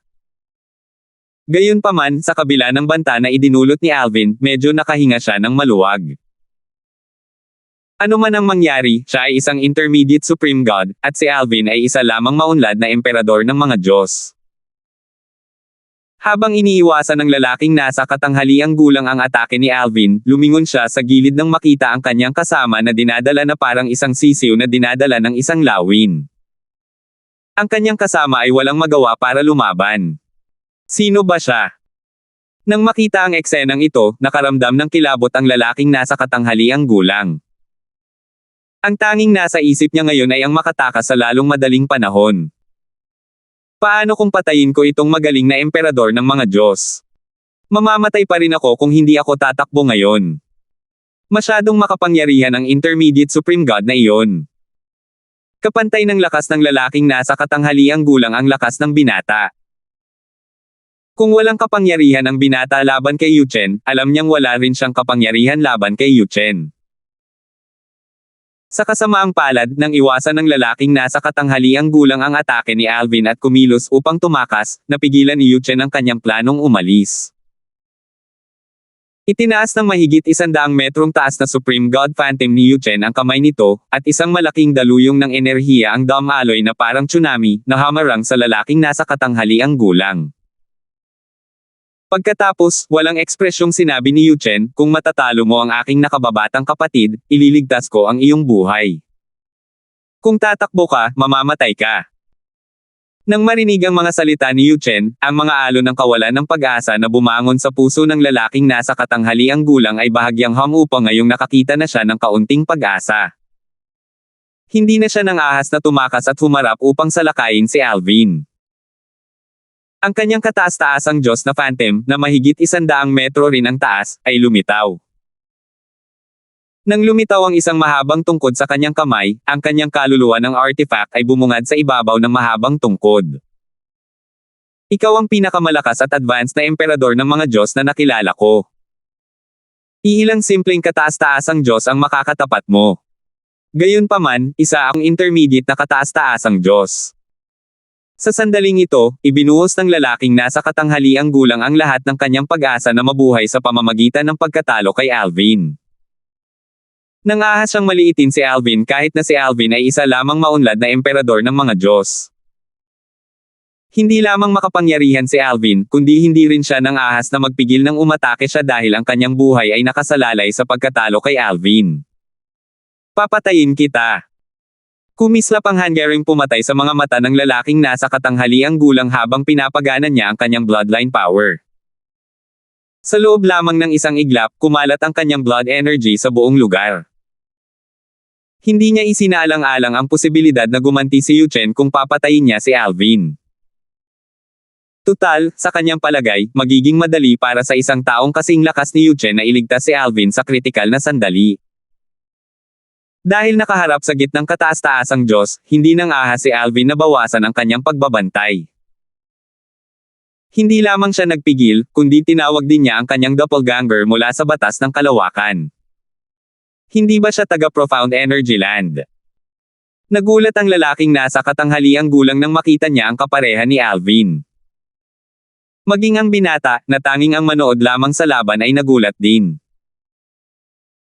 Gayunpaman, sa kabila ng banta na idinulot ni Alvin, medyo nakahinga siya ng maluwag. Ano man ang mangyari, siya ay isang intermediate supreme god, at si Alvin ay isa lamang maunlad na emperador ng mga Diyos. Habang iniiwasan ng lalaking nasa katanghaliang gulang ang atake ni Alvin, lumingon siya sa gilid nang makita ang kanyang kasama na dinadala na parang isang sisiw na dinadala ng isang lawin. Ang kanyang kasama ay walang magawa para lumaban. Sino ba siya? Nang makita ang eksenang ito, nakaramdam ng kilabot ang lalaking nasa katanghaliang gulang. Ang tanging nasa isip niya ngayon ay ang makatakas sa lalong madaling panahon. Paano kung patayin ko itong magaling na emperador ng mga Diyos? Mamamatay pa rin ako kung hindi ako tatakbo ngayon. Masyadong makapangyarihan ang intermediate supreme god na iyon. Kapantay ng lakas ng lalaking nasa katanghaliang gulang ang lakas ng binata. Kung walang kapangyarihan ang binata laban kay Yu Chen, alam niyang wala rin siyang kapangyarihan laban kay Yu Chen. Sa kasamaang palad, nang iwasan ng lalaking nasa katanghaliang gulang ang atake ni Alvin at kumilos upang tumakas, napigilan ni Yu Chen ang kanyang planong umalis. Itinaas ng mahigit 100 metrong taas na Supreme God Phantom ni Yu Chen ang kamay nito, at isang malaking daluyong ng enerhiya ang dumaloy na parang tsunami, na hamarang sa lalaking nasa katanghaliang gulang. Pagkatapos, walang ekspresyong sinabi ni Yu Chen, kung matatalo mo ang aking nakababatang kapatid, ililigtas ko ang iyong buhay. Kung tatakbo ka, mamamatay ka. Nang marinig ang mga salita ni Yu Chen, ang mga alon ng kawalan ng pag-asa na bumangon sa puso ng lalaking nasa katanghaliang gulang ay bahagyang upang ngayong nakakita na siya ng kaunting pag-asa. Hindi na siya nang ahas na tumakas at humarap upang salakayin si Alvin. Ang kanyang kataas-taasang Diyos na Phantom, na mahigit 100 metro rin ang taas, ay lumitaw. Nang lumitaw ang isang mahabang tungkod sa kanyang kamay, ang kanyang kaluluwa ng artifact ay bumungad sa ibabaw ng mahabang tungkod. Ikaw ang pinakamalakas at advanced na emperador ng mga Diyos na nakilala ko. Iilang simpleng kataas-taasang Diyos ang makakatapat mo. Gayunpaman, isa ang intermediate na kataas-taasang Diyos. Sa sandaling ito, ibinuhos ng lalaking nasa katanghaliang gulang ang lahat ng kanyang pag-asa na mabuhay sa pamamagitan ng pagkatalo kay Alvin. Nangahas siyang maliitin si Alvin kahit na si Alvin ay isa lamang maunlad na emperador ng mga Diyos. Hindi lamang makapangyarihan si Alvin, kundi hindi rin siya nangahas na magpigil ng umatake siya dahil ang kanyang buhay ay nakasalalay sa pagkatalo kay Alvin. Papatayin kita. Kumislap ang hanggaring pumatay sa mga mata ng lalaking nasa katanghaliang gulang habang pinapagana niya ang kanyang bloodline power. Sa loob lamang ng isang iglap, kumalat ang kanyang blood energy sa buong lugar. Hindi niya isinaalang-alang ang posibilidad na gumanti si Yuchen kung papatayin niya si Alvin. Tutal, sa kanyang palagay, magiging madali para sa isang taong kasing lakas ni Yuchen na iligtas si Alvin sa kritikal na sandali. Dahil nakaharap sa gitnang kataas-taasang Diyos, hindi nang ahas si Alvin na bawasan ang kanyang pagbabantay. Hindi lamang siya nagpigil, kundi tinawag din niya ang kanyang doppelganger mula sa batas ng kalawakan. Hindi ba siya taga-Profound Energy Land? Nagulat ang lalaking nasa katanghaliang gulang nang makita niya ang kapareha ni Alvin. Maging ang binata, na tanging ang manood lamang sa laban ay nagulat din.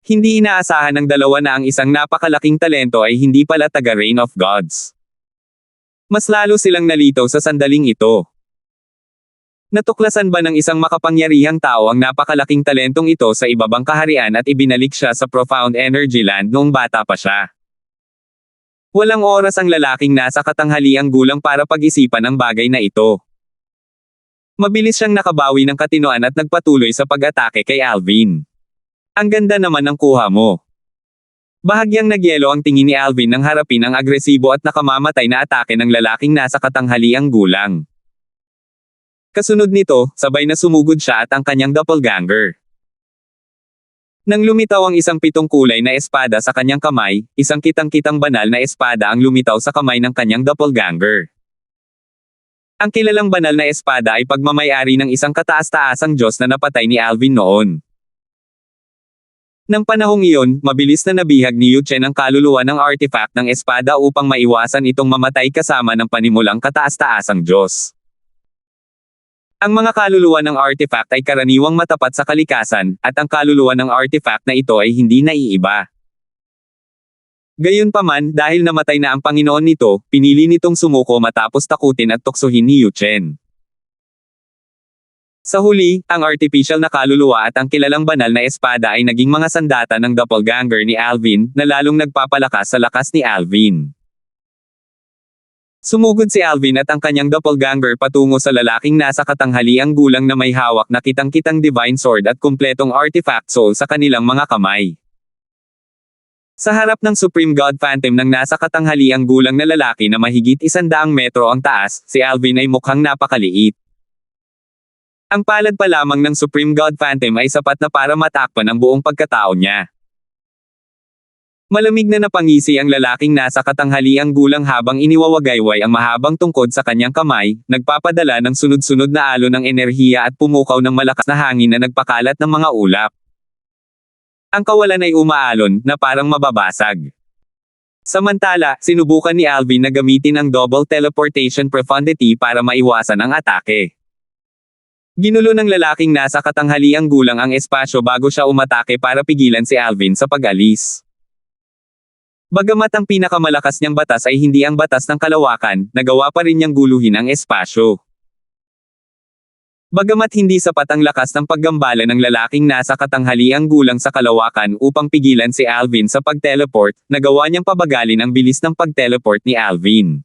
Hindi inaasahan ng dalawa na ang isang napakalaking talento ay hindi pala taga-Reign of Gods. Mas lalo silang nalitaw sa sandaling ito. Natuklasan ba ng isang makapangyarihang tao ang napakalaking talentong ito sa ibabang kaharian at ibinalik siya sa Profound Energy Land noong bata pa siya? Walang oras ang lalaking nasa katanghaliang gulang para pag-isipan ang bagay na ito. Mabilis siyang nakabawi ng katinoan at nagpatuloy sa pag-atake kay Alvin. Ang ganda naman ng kuha mo. Bahagyang nagyelo ang tingin ni Alvin nang harapin ang agresibo at nakamamatay na atake ng lalaking nasa katanghaliang gulang. Kasunod nito, sabay na sumugod siya at ang kanyang doppelganger. Nang lumitaw ang isang 7 kulay na espada sa kanyang kamay, isang kitang-kitang banal na espada ang lumitaw sa kamay ng kanyang doppelganger. Ang kilalang banal na espada ay pagmamayari ng isang kataas-taasang Diyos na napatay ni Alvin noon. Nang panahong iyon, mabilis na nabihag ni Yuchen ang kaluluwa ng artifact ng espada upang maiwasan itong mamatay kasama ng panimulang kataas-taasang Diyos. Ang mga kaluluwa ng artifact ay karaniwang matapat sa kalikasan, at ang kaluluwa ng artifact na ito ay hindi naiiba. Gayunpaman, dahil namatay na ang Panginoon nito, pinili nitong sumuko matapos takutin at tuksohin ni Yuchen. Sa huli, ang artificial na kaluluwa at ang kilalang banal na espada ay naging mga sandata ng doppelganger ni Alvin, na lalong nagpapalakas sa lakas ni Alvin. Sumugod si Alvin at ang kanyang doppelganger patungo sa lalaking nasa katanghaliang gulang na may hawak na kitang-kitang divine sword at kumpletong artifact soul sa kanilang mga kamay. Sa harap ng Supreme God Phantom ng nasa katanghaliang gulang na lalaki na mahigit 100 metro ang taas, si Alvin ay mukhang napakaliit. Ang palad pa lamang ng Supreme God Phantom ay sapat na para matakpan ang buong pagkatao niya. Malamig na napangisi ang lalaking nasa katanghaliang gulang habang iniwawagayway ang mahabang tungkod sa kanyang kamay, nagpapadala ng sunod-sunod na alon ng enerhiya at pumukaw ng malakas na hangin na nagpakalat ng mga ulap. Ang kawalan ay umaalon, na parang mababasag. Samantala, sinubukan ni Alvin na gamitin ang double teleportation profundity para maiwasan ang atake. Ginulo ng lalaking nasa katanghaliang gulang ang espasyo bago siya umatake para pigilan si Alvin sa pag-alis. Bagamat ang pinakamalakas niyang batas ay hindi ang batas ng kalawakan, nagawa pa rin niyang guluhin ang espasyo. Bagamat hindi sapat ang lakas ng paggambala ng lalaking nasa katanghaliang gulang sa kalawakan upang pigilan si Alvin sa pag-teleport, nagawa niyang pabagalin ang bilis ng pag-teleport ni Alvin.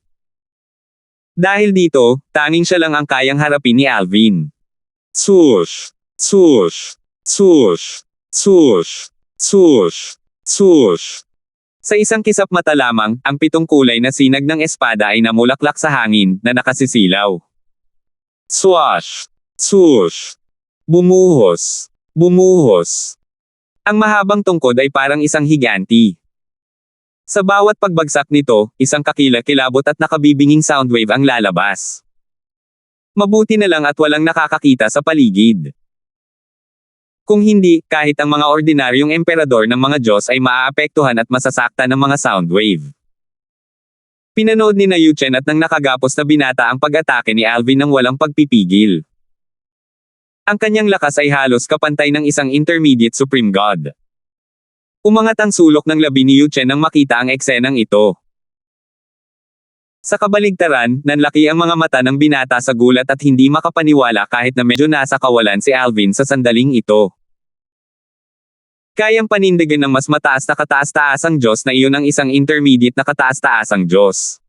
Dahil dito, tanging siya lang ang kayang harapin ni Alvin. Swoosh! Swoosh! Swoosh! Swoosh! Swoosh! Swoosh! Sa isang kisap mata lamang, ang 7 kulay na sinag ng espada ay namulaklak sa hangin, na nakasisilaw. Swash! Swoosh! Bumuhos! Bumuhos! Ang mahabang tungkod ay parang isang higanti. Sa bawat pagbagsak nito, isang kakilakilabot at nakabibinging soundwave ang lalabas. Mabuti na lang at walang nakakakita sa paligid. Kung hindi, kahit ang mga ordinaryong emperador ng mga Diyos ay maaapektuhan at masasaktan ng mga soundwave. Pinanood ni Yu Chen at nang nakagapos na binata ang pag-atake ni Alvin ng walang pagpipigil. Ang kanyang lakas ay halos kapantay ng isang intermediate supreme god. Umangat ang sulok ng labi ni Yu Chen nang makita ang eksenang ito. Sa kabaligtaran, nanlaki ang mga mata ng binata sa gulat at hindi makapaniwala kahit na medyo nasa kawalan si Alvin sa sandaling ito. Kayang panindigan ng mas mataas na kataas-taasang Diyos na iyon ang isang intermediate na kataas-taasang Diyos.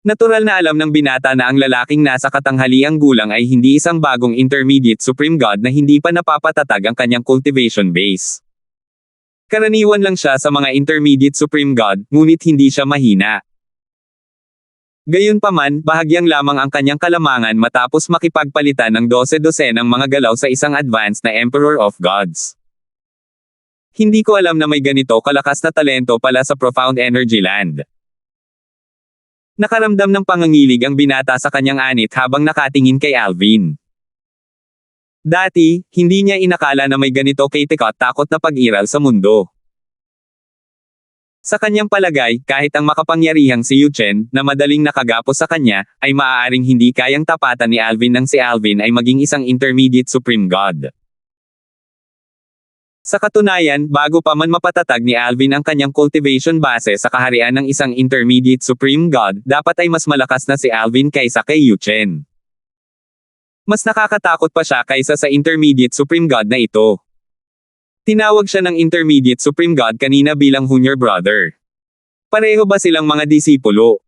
Natural na alam ng binata na ang lalaking nasa katanghaliang gulang ay hindi isang bagong intermediate supreme god na hindi pa napapatatag ang kanyang cultivation base. Karaniwan lang siya sa mga intermediate supreme god, ngunit hindi siya mahina. Gayunpaman, bahagyang lamang ang kanyang kalamangan matapos makipagpalitan ng 12-dosenang mga galaw sa isang advanced na Emperor of Gods. Hindi ko alam na may ganito kalakas na talento pala sa Profound Energy Land. Nakaramdam ng pangangilig ang binata sa kanyang anit habang nakatingin kay Alvin. Dati, hindi niya inakala na may ganito kaitikot-takot na pag-iral sa mundo. Sa kanyang palagay, kahit ang makapangyarihang si Yu Chen, na madaling nakagapos sa kanya, ay maaaring hindi kayang tapatan ni Alvin nang si Alvin ay maging isang intermediate supreme god. Sa katunayan, bago pa man mapatatag ni Alvin ang kanyang cultivation base sa kaharian ng isang intermediate supreme god, dapat ay mas malakas na si Alvin kaysa kay Yu Chen. Mas nakakatakot pa siya kaysa sa intermediate supreme god na ito. Tinawag siya ng intermediate supreme god kanina bilang junior brother. Pareho ba silang mga disipulo?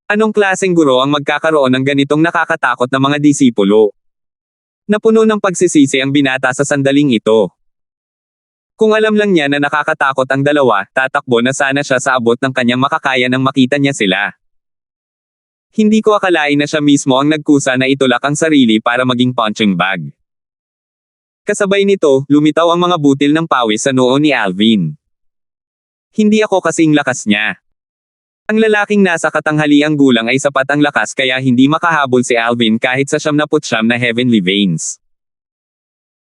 Anong klaseng guro ang magkakaroon ng ganitong nakakatakot na mga disipulo? Napuno ng pagsisisi ang binata sa sandaling ito. Kung alam lang niya na nakakatakot ang dalawa, tatakbo na sana siya sa abot ng kanyang makakaya nang makita niya sila. Hindi ko akalain na siya mismo ang nagkusa na itulak ang sarili para maging punching bag. Kasabay nito, lumitaw ang mga butil ng pawis sa noo ni Alvin. Hindi ako kasing lakas niya. Ang lalaking nasa katanghaliang gulang ay sapat ang lakas kaya hindi makahabol si Alvin kahit sa 79 na heavenly veins.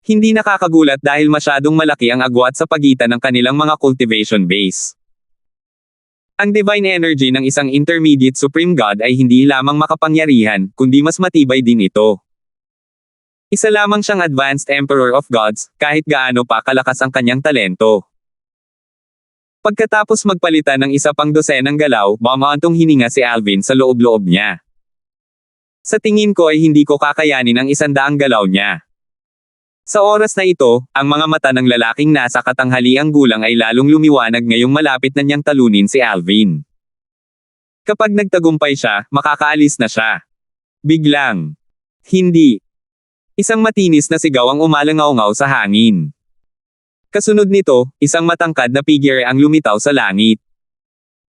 Hindi nakakagulat dahil masyadong malaki ang agwat sa pagitan ng kanilang mga cultivation base. Ang divine energy ng isang intermediate supreme god ay hindi lamang makapangyarihan, kundi mas matibay din ito. Isa lamang siyang advanced Emperor of Gods, kahit gaano pa kalakas ang kanyang talento. Pagkatapos magpalitan ng isa pang dosenang galaw, bumaantong hininga si Alvin sa loob-loob niya. Sa tingin ko ay hindi ko kakayanin ang 100 galaw niya. Sa oras na ito, ang mga mata ng lalaking nasa katanghaliang gulang ay lalong lumiwanag ngayong malapit na niyang talunin si Alvin. Kapag nagtagumpay siya, makakaalis na siya. Biglang. Hindi. Isang matinis na sigaw ang umalangaw-ngaw sa hangin. Kasunod nito, isang matangkad na figure ang lumitaw sa langit.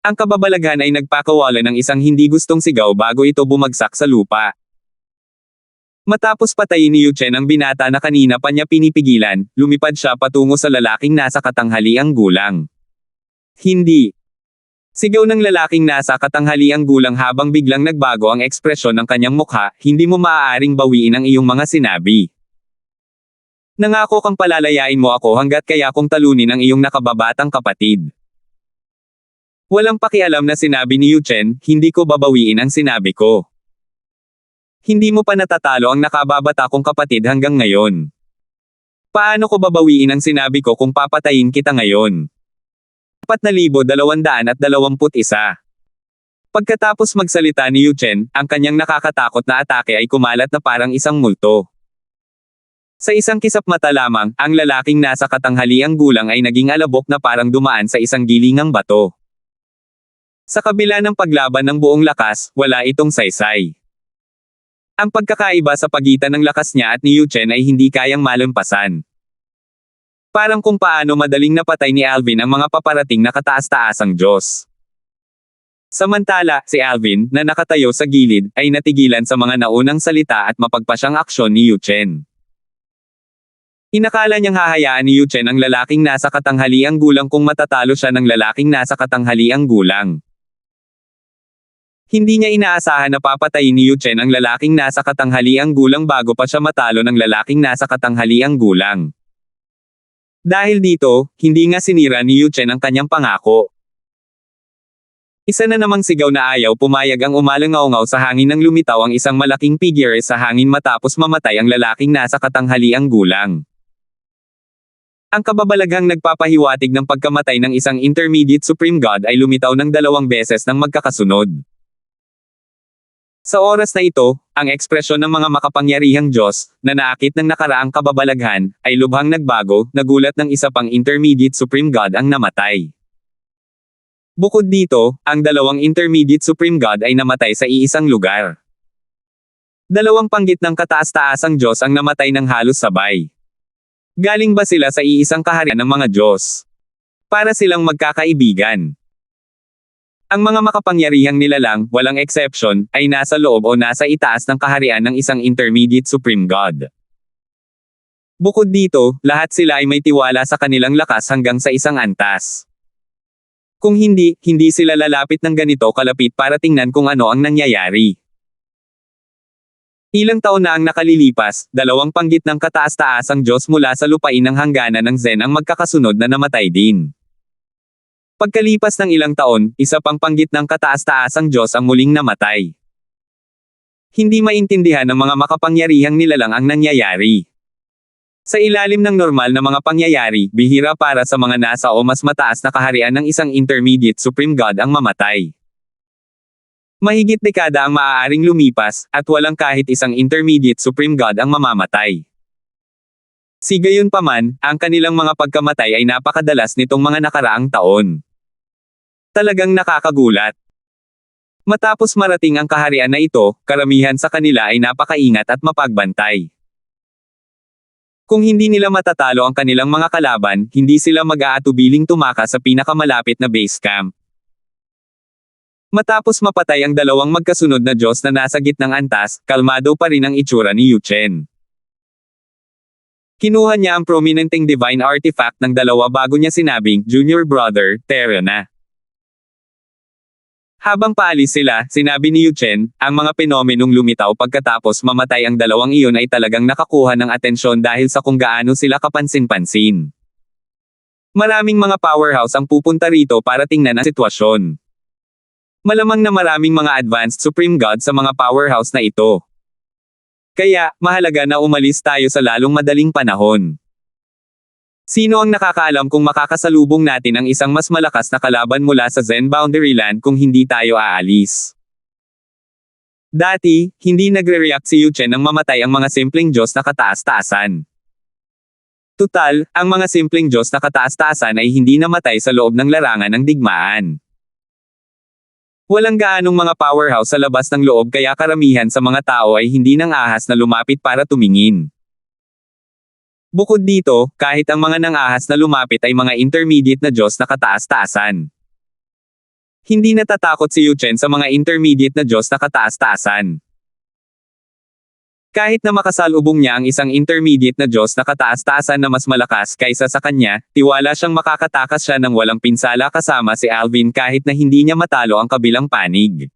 Ang kababalaghan ay nagpakawala ng isang hindi gustong sigaw bago ito bumagsak sa lupa. Matapos patayin ni Yu Chen ang binata na kanina pa niya pinipigilan, lumipad siya patungo sa lalaking nasa katanghaliang gulang. Hindi. Sigaw ng lalaking nasa katanghaliang gulang habang biglang nagbago ang ekspresyon ng kanyang mukha, hindi mo maaaring bawiin ang iyong mga sinabi. Nangako kang palalayain mo ako hanggat kaya kong talunin ang iyong nakababatang kapatid. Walang pakialam na sinabi ni Yu Chen, hindi ko babawiin ang sinabi ko. Hindi mo pa natatalo ang nakababata kong kapatid hanggang ngayon. Paano ko babawiin ang sinabi ko kung papatayin kita ngayon? 4,221. Pagkatapos magsalita ni Yu Chen, ang kanyang nakakatakot na atake ay kumalat na parang isang multo. Sa isang kisap mata lamang, ang lalaking nasa katanghaliang gulang ay naging alabok na parang dumaan sa isang gilingang bato. Sa kabila ng paglaban ng buong lakas, wala itong saysay. Ang pagkakaiba sa pagitan ng lakas niya at ni Yu Chen ay hindi kayang malampasan. Parang kung paano madaling napatay ni Alvin ang mga paparating na kataas-taasang Diyos. Samantala, si Alvin, na nakatayo sa gilid, ay natigilan sa mga naunang salita at mapagpasyang aksyon ni Yu Chen. Inakala niyang hahayaan ni Yu Chen ang lalaking nasa katanghaliang gulang kung matatalo siya ng lalaking nasa katanghaliang gulang. Hindi niya inaasahan na papatayin ni Yu Chen ang lalaking nasa katanghaliang gulang bago pa siya matalo ng lalaking nasa katanghaliang gulang. Dahil dito, hindi nga sinira ni Yu Chen ang kanyang pangako. Isa na namang sigaw na ayaw pumayag ang umalangaw-ngaw sa hangin nang lumitaw ang isang malaking figure sa hangin matapos mamatay ang lalaking nasa katanghaliang gulang. Ang kababalaghang nagpapahiwatig ng pagkamatay ng isang intermediate supreme god ay lumitaw ng 2 beses ng magkakasunod. Sa oras na ito, ang ekspresyon ng mga makapangyarihang Diyos, na naakit ng nakaraang kababalaghan, ay lubhang nagbago, nagulat ng isa pang intermediate supreme god ang namatay. Bukod dito, ang 2 intermediate supreme god ay namatay sa iisang lugar. 2 panggit ng kataas-taasang Diyos ang namatay ng halos sabay. Galing ba sila sa iisang kaharian ng mga Diyos? Para silang magkakaibigan. Ang mga makapangyarihang nilalang, walang exception, ay nasa loob o nasa itaas ng kaharian ng isang intermediate supreme god. Bukod dito, lahat sila ay may tiwala sa kanilang lakas hanggang sa isang antas. Kung hindi sila lalapit ng ganito kalapit para tingnan kung ano ang nangyayari. Ilang taon na ang nakalilipas, 2 panggit ng kataas-taasang Diyos mula sa lupain ng hangganan ng Zen ang magkakasunod na namatay din. Pagkalipas ng ilang taon, isa pang panggit ng kataas-taasang Diyos ang muling namatay. Hindi maintindihan ng mga makapangyarihang nilalang ang nangyayari. Sa ilalim ng normal na mga pangyayari, bihira para sa mga nasa o mas mataas na kaharian ng isang intermediate supreme god ang mamatay. Mahigit dekada ang maaaring lumipas, at walang kahit isang intermediate supreme god ang mamamatay. Sigayunpaman, ang kanilang mga pagkamatay ay napakadalas nitong mga nakaraang taon. Talagang nakakagulat. Matapos marating ang kaharian na ito, karamihan sa kanila ay napakaingat at mapagbantay. Kung hindi nila matatalo ang kanilang mga kalaban, hindi sila mag-aatubiling tumakas sa pinakamalapit na base camp. Matapos mapatay ang 2 magkasunod na Diyos na nasa gitnang antas, kalmado pa rin ang itsura ni Yu Chen. Kinuha niya ang prominenteng divine artifact ng 2 bago niya sinabing, "Junior brother, tara na." Habang paalis sila, sinabi ni Yu Chen, ang mga penomenong lumitaw pagkatapos mamatay ang 2 iyon ay talagang nakakuha ng atensyon dahil sa kung gaano sila kapansin-pansin. Maraming mga powerhouse ang pupunta rito para tingnan ang sitwasyon. Malamang na maraming mga advanced supreme god sa mga powerhouse na ito. Kaya, mahalaga na umalis tayo sa lalong madaling panahon. Sino ang nakakaalam kung makakasalubong natin ang isang mas malakas na kalaban mula sa Zen Boundary Land kung hindi tayo aalis? Dati, hindi nagre-react si Yu Chen nang mamatay ang mga simpleng Diyos na kataas-taasan. Tutal, ang mga simpleng Diyos na kataas-taasan ay hindi namatay sa loob ng larangan ng digmaan. Walang gaanong mga powerhouse sa labas ng loob kaya karamihan sa mga tao ay hindi nang ahas na lumapit para tumingin. Bukod dito, kahit ang mga nang-ahas na lumapit ay mga intermediate na Diyos na kataas-taasan. Hindi natatakot si Yu Chen sa mga intermediate na Diyos na kataas-taasan. Kahit na makasalubong niya ang isang intermediate na Diyos na kataas-taasan na mas malakas kaysa sa kanya, tiwala siyang makakatakas siya ng walang pinsala kasama si Alvin kahit na hindi niya matalo ang kabilang panig.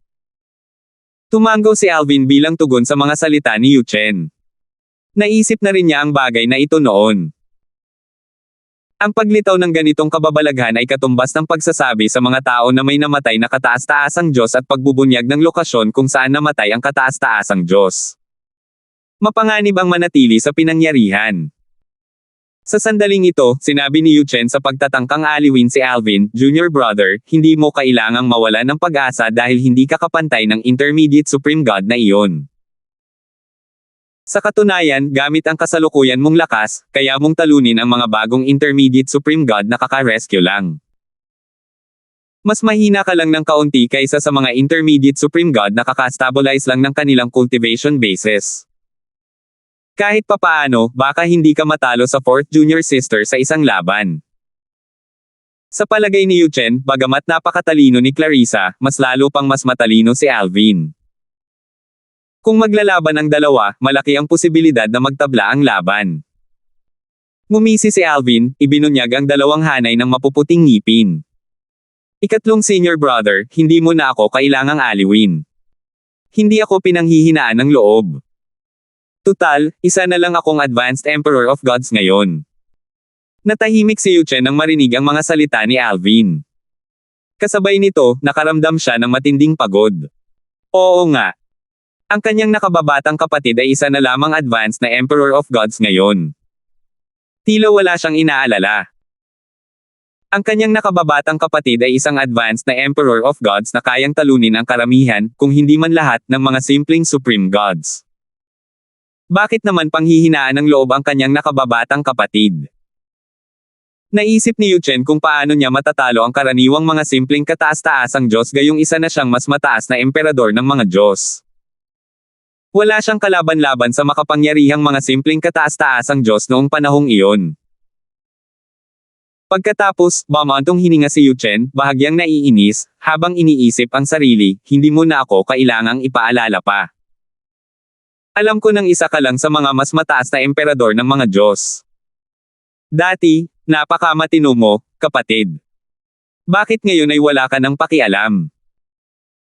Tumanggo si Alvin bilang tugon sa mga salita ni Yu Chen. Naisip na rin niya ang bagay na ito noon. Ang paglitaw ng ganitong kababalaghan ay katumbas ng pagsasabi sa mga tao na may namatay na kataas-taasang Diyos at pagbubunyag ng lokasyon kung saan namatay ang kataas-taasang Diyos. Mapanganib ang manatili sa pinangyarihan. Sa sandaling ito, sinabi ni Yu Chen sa pagtatangkang aliwin si Alvin, "Junior brother, hindi mo kailangang mawalan ng pag-asa dahil hindi ka kapantay ng intermediate supreme god na iyon. Sa katunayan, gamit ang kasalukuyan mong lakas, kaya mong talunin ang mga bagong intermediate supreme god na kaka-rescue lang. Mas mahina ka lang ng kaunti kaysa sa mga intermediate supreme god na kaka-stabilize lang ng kanilang cultivation bases. Kahit papaano, baka hindi ka matalo sa 4th junior sister sa isang laban. Sa palagay ni Yuchen, bagamat napakatalino ni Clarissa, mas lalo pang mas matalino si Alvin. Kung maglalaban ang dalawa, malaki ang posibilidad na magtabla ang laban. Ngumisi si Alvin, ibinunyag ang dalawang hanay ng mapuputing ngipin. Ikatlong senior brother, hindi mo na ako kailangang aliwin. Hindi ako pinanghihinaan ng loob. Tutal, isa na lang akong advanced Emperor of Gods ngayon. Natahimik si Yuchen nang marinig ang mga salita ni Alvin. Kasabay nito, nakaramdam siya ng matinding pagod. Oo nga. Ang kanyang nakababatang kapatid ay isa na lamang advanced na Emperor of Gods ngayon. Tila wala siyang inaalala. Ang kanyang nakababatang kapatid ay isang advanced na Emperor of Gods na kayang talunin ang karamihan, kung hindi man lahat, ng mga simpleng Supreme Gods. Bakit naman panghihinaan ng loob ang kanyang nakababatang kapatid? Naisip ni Yuchen kung paano niya matatalo ang karaniwang mga simpleng kataas-taasang Diyos gayong isa na siyang mas mataas na emperador ng mga Diyos. Wala siyang kalaban-laban sa makapangyarihang mga simpleng kataas-taasang Diyos noong panahong iyon. Pagkatapos, bumantong hininga si Yuchen, bahagyang naiinis, habang iniisip ang sarili, hindi mo na ako kailangang ipaalala pa. Alam ko nang isa ka lang sa mga mas mataas na emperador ng mga Diyos. Dati, napakamatino mo, kapatid. Bakit ngayon ay wala ka ng pakialam?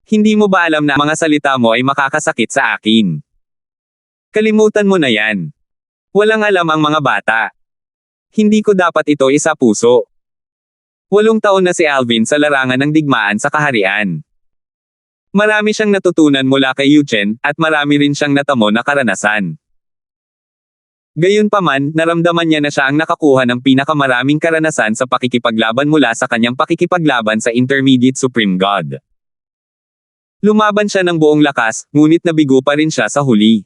Hindi mo ba alam na mga salita mo ay makakasakit sa akin? Kalimutan mo na yan. Walang alam ang mga bata. Hindi ko dapat ito isa puso. 8 taon na si Alvin sa larangan ng digmaan sa kaharian. Marami siyang natutunan mula kay Yuchen, at marami rin siyang natamo na karanasan. Gayunpaman, naramdaman niya na siya ang nakakuha ng pinakamaraming karanasan sa pakikipaglaban mula sa kanyang pakikipaglaban sa Intermediate Supreme God. Lumaban siya ng buong lakas, ngunit nabigo pa rin siya sa huli.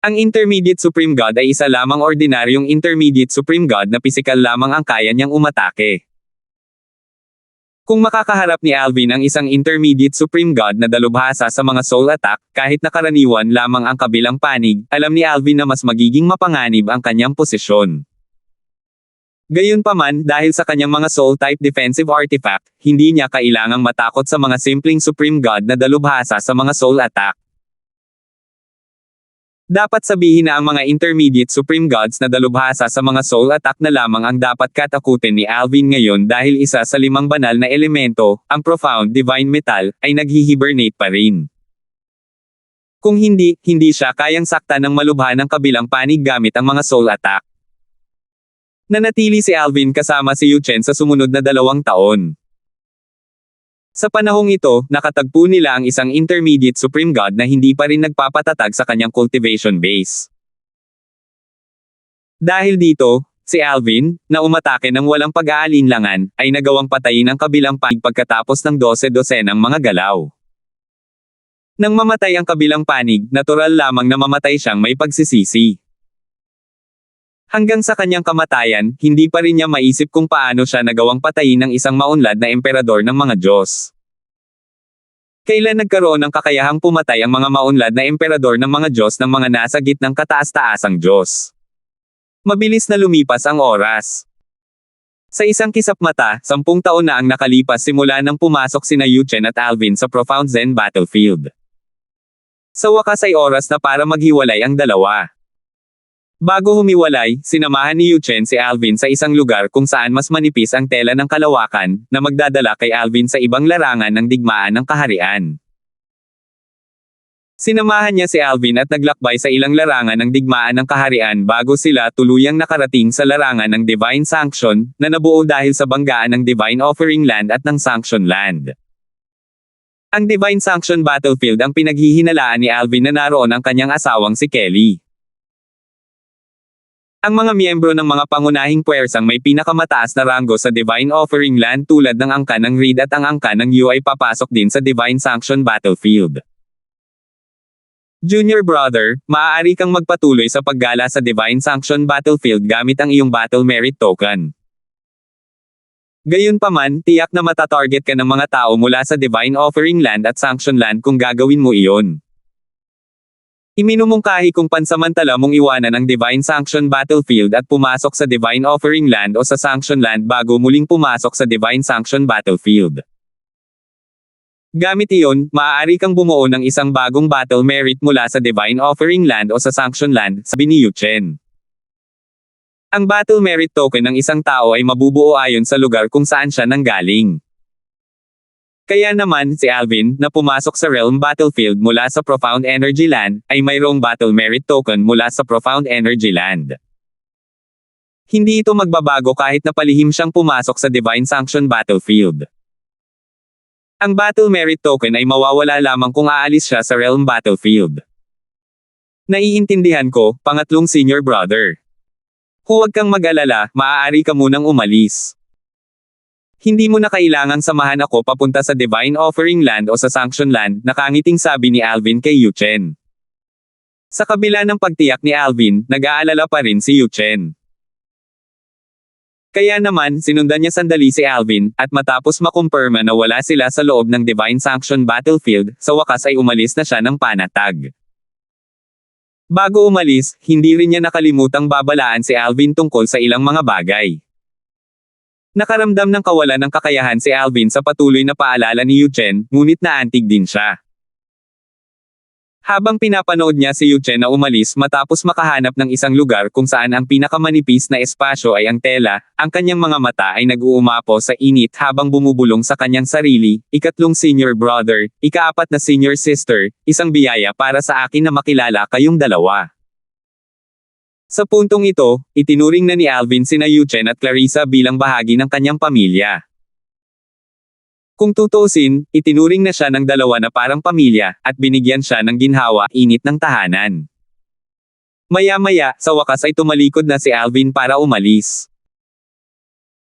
Ang Intermediate Supreme God ay isa lamang ordinaryong Intermediate Supreme God na pisikal lamang ang kaya niyang umatake. Kung makakaharap ni Alvin ang isang Intermediate Supreme God na dalubhasa sa mga soul attack, kahit na karaniwan lamang ang kabilang panig, alam ni Alvin na mas magiging mapanganib ang kanyang posisyon. Gayunpaman, dahil sa kanyang mga soul-type defensive artifact, hindi niya kailangang matakot sa mga simpleng Supreme God na dalubhasa sa mga soul attack. Dapat sabihin na ang mga Intermediate Supreme Gods na dalubhasa sa mga soul attack na lamang ang dapat katakutin ni Alvin ngayon dahil isa sa 5 banal na elemento, ang Profound Divine Metal, ay naghi-hibernate pa rin. Kung hindi, hindi siya kayang saktan ng malubha ng kabilang panig gamit ang mga soul attack. Nanatili si Alvin kasama si Yuchen sa sumunod na 2 taon. Sa panahong ito, nakatagpo nila ang isang Intermediate Supreme God na hindi pa rin nagpapatatag sa kanyang cultivation base. Dahil dito, si Alvin, na umatake ng walang pag-aalinlangan, ay nagawang patayin ang kabilang panig pagkatapos ng 12 mga galaw. Nang mamatay ang kabilang panig, natural lamang na mamatay siyang may pagsisisi. Hanggang sa kanyang kamatayan, hindi pa rin niya maisip kung paano siya nagawang patayin ng isang maunlad na emperador ng mga Diyos. Kailan nagkaroon ng kakayahang pumatay ang mga maunlad na emperador ng mga Diyos ng mga nasa gitnang kataas-taasang Diyos? Mabilis na lumipas ang oras. Sa isang kisap mata, 10 taon na ang nakalipas simula nang pumasok sina Yuchen at Alvin sa Profound Zen Battlefield. Sa wakas ay oras na para maghiwalay ang dalawa. Bago humiwalay, sinamahan ni Yuchen si Alvin sa isang lugar kung saan mas manipis ang tela ng kalawakan, na magdadala kay Alvin sa ibang larangan ng digmaan ng kaharian. Sinamahan niya si Alvin at naglakbay sa ilang larangan ng digmaan ng kaharian bago sila tuluyang nakarating sa larangan ng Divine Sanction, na nabuo dahil sa banggaan ng Divine Offering Land at ng Sanction Land. Ang Divine Sanction Battlefield ang pinaghihinalaan ni Alvin na naroon ang kanyang asawang si Kelly. Ang mga miyembro ng mga pangunahing puwersang may pinakamataas na ranggo sa Divine Offering Land tulad ng angka ng Reed at ang angka ng U ay papasok din sa Divine Sanction Battlefield. Junior brother, maaari kang magpatuloy sa paggala sa Divine Sanction Battlefield gamit ang iyong Battle Merit Token. Gayunpaman, tiyak na matatarget ka ng mga tao mula sa Divine Offering Land at Sanction Land kung gagawin mo iyon. Iminumungkahi kung pansamantala mong iwanan ang Divine Sanction Battlefield at pumasok sa Divine Offering Land o sa Sanction Land bago muling pumasok sa Divine Sanction Battlefield. Gamit iyon, maaari kang bumuo ng isang bagong battle merit mula sa Divine Offering Land o sa Sanction Land, sabi ni Yu Chen. Ang battle merit token ng isang tao ay mabubuo ayon sa lugar kung saan siya nanggaling. Kaya naman, si Alvin, na pumasok sa Realm Battlefield mula sa Profound Energy Land, ay mayroong Battle Merit Token mula sa Profound Energy Land. Hindi ito magbabago kahit na palihim siyang pumasok sa Divine Sanction Battlefield. Ang Battle Merit Token ay mawawala lamang kung aalis siya sa Realm Battlefield. Naiintindihan ko, pangatlong senior brother. Huwag kang mag-alala, maaari ka munang umalis. Hindi mo na kailangang samahan ako papunta sa Divine Offering Land o sa Sanction Land, nakangiting sabi ni Alvin kay Yu Chen. Sa kabila ng pagtiyak ni Alvin, nag-aalala pa rin si Yu Chen. Kaya naman, sinundan niya sandali si Alvin, at matapos makumpirma na wala sila sa loob ng Divine Sanction Battlefield, sa wakas ay umalis na siya ng panatag. Bago umalis, hindi rin niya nakalimutang babalaan si Alvin tungkol sa ilang mga bagay. Nakaramdam ng kawalan ng kakayahan si Alvin sa patuloy na paalala ni Yu Chen, ngunit naantig din siya. Habang pinapanood niya si Yu Chen na umalis matapos makahanap ng isang lugar kung saan ang pinakamanipis na espasyo ay ang tela, ang kanyang mga mata ay nag-uumapo sa init habang bumubulong sa kanyang sarili, ikatlong senior brother, ikaapat na senior sister, isang biyaya para sa akin na makilala kayong dalawa. Sa puntong ito, itinuring na ni Alvin sina Yu Chen at Clarissa bilang bahagi ng kanyang pamilya. Kung tutuusin, itinuring na siya ng dalawa na parang pamilya, at binigyan siya ng ginhawa, init ng tahanan. Maya-maya, sa wakas ay tumalikod na si Alvin para umalis.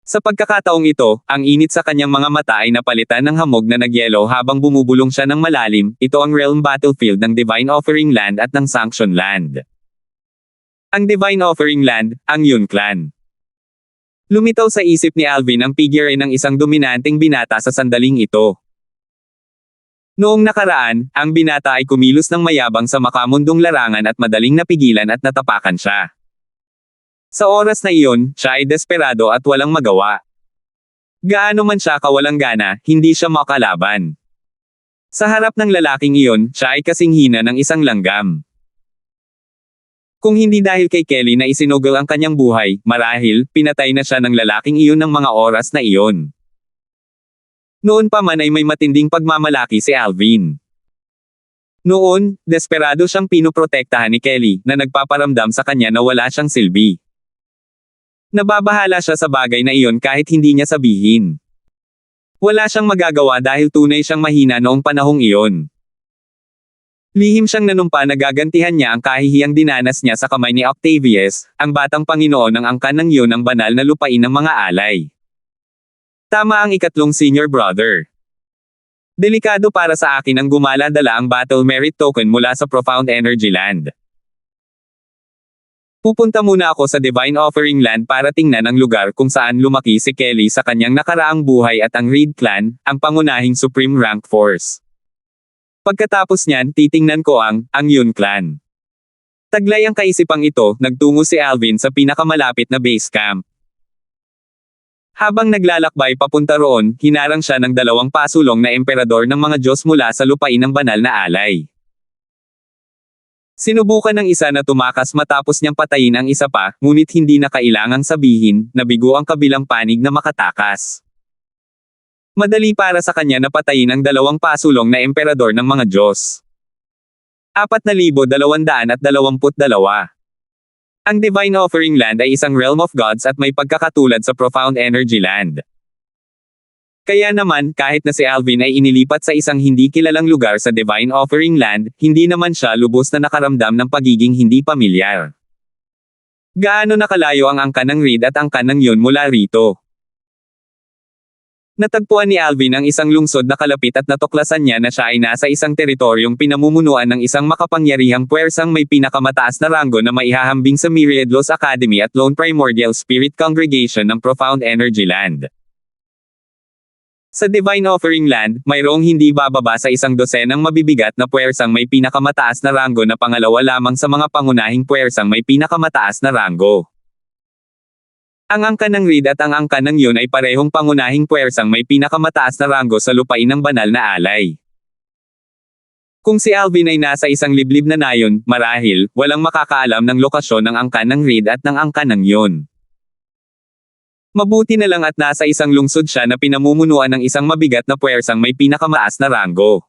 Sa pagkakataong ito, ang init sa kanyang mga mata ay napalitan ng hamog na nagyelo habang bumubulong siya ng malalim, ito ang Realm Battlefield ng Divine Offering Land at ng Sanction Land. Ang Divine Offering Land, ang Yun Clan. Lumitaw sa isip ni Alvin ang figure ng isang dominanteng binata sa sandaling ito. Noong nakaraan, ang binata ay kumilos ng mayabang sa makamundong larangan at madaling napigilan at natapakan siya. Sa oras na iyon, siya ay desperado at walang magawa. Gaano man siya kawalang gana, hindi siya makalaban. Sa harap ng lalaking iyon, siya ay kasing hina ng isang langgam. Kung hindi dahil kay Kelly na isinugol ang kanyang buhay, marahil, pinatay na siya ng lalaking iyon ng mga oras na iyon. Noon pa man ay may matinding pagmamalaki si Alvin. Noon, desperado siyang pinoprotektahan ni Kelly, na nagpaparamdam sa kanya na wala siyang silbi. Nababahala siya sa bagay na iyon kahit hindi niya sabihin. Wala siyang magagawa dahil tunay siyang mahina noong panahong iyon. Lihim siyang nanumpa na gagantihan niya ang kahihiyang dinanas niya sa kamay ni Octavius, ang batang Panginoon ng angkan ng iyon ng banal na lupain ng mga alay. Tama ang ikatlong senior brother. Delikado para sa akin ang gumala-dala ang Battle Merit Token mula sa Profound Energy Land. Pupunta muna ako sa Divine Offering Land para tingnan ang lugar kung saan lumaki si Kelly sa kanyang nakaraang buhay at ang Reed Clan, ang pangunahing Supreme Rank Force. Pagkatapos niyan, titingnan ko ang Yun Clan. Taglay ang kaisipang ito, nagtungo si Alvin sa pinakamalapit na base camp. Habang naglalakbay papunta roon, hinarang siya ng dalawang pasulong na emperador ng mga Diyos mula sa lupain ng banal na alay. Sinubukan ng isa na tumakas matapos niyang patayin ang isa pa, ngunit hindi na kailangang sabihin, nabigo ang kabilang panig na makatakas. Madali para sa kanya na patayin ang dalawang pasulong na emperador ng mga Diyos. 4,222. Ang Divine Offering Land ay isang realm of gods at may pagkakatulad sa Profound Energy Land. Kaya naman, kahit na si Alvin ay inilipat sa isang hindi kilalang lugar sa Divine Offering Land, hindi naman siya lubos na nakaramdam ng pagiging hindi pamilyar. Gaano nakalayo ang angkan ng Reed at angkan ng Yun mula rito? Natagpuan ni Alvin ang isang lungsod na kalapit at natuklasan niya na siya ay nasa isang teritoryong pinamumunuan ng isang makapangyarihang puwersang may pinakamataas na ranggo na maihahambing sa Myriad Laws Academy at Lone Primordial Spirit Congregation ng Profound Energy Land. Sa Divine Offering Land, mayroong hindi bababa sa 100 mabibigat na puwersang may pinakamataas na ranggo na pangalawa lamang sa mga pangunahing puwersang may pinakamataas na ranggo. Ang angka ng Reed at ang angka ng Yun ay parehong pangunahing puwersang may pinakamataas na ranggo sa lupain ng banal na alay. Kung si Alvin ay nasa isang liblib na nayon, marahil, walang makakaalam ng lokasyon ng angka ng Reed at ng angka ng Yun. Mabuti na lang at nasa isang lungsod siya na pinamumunuan ng isang mabigat na puwersang may pinakamataas na ranggo.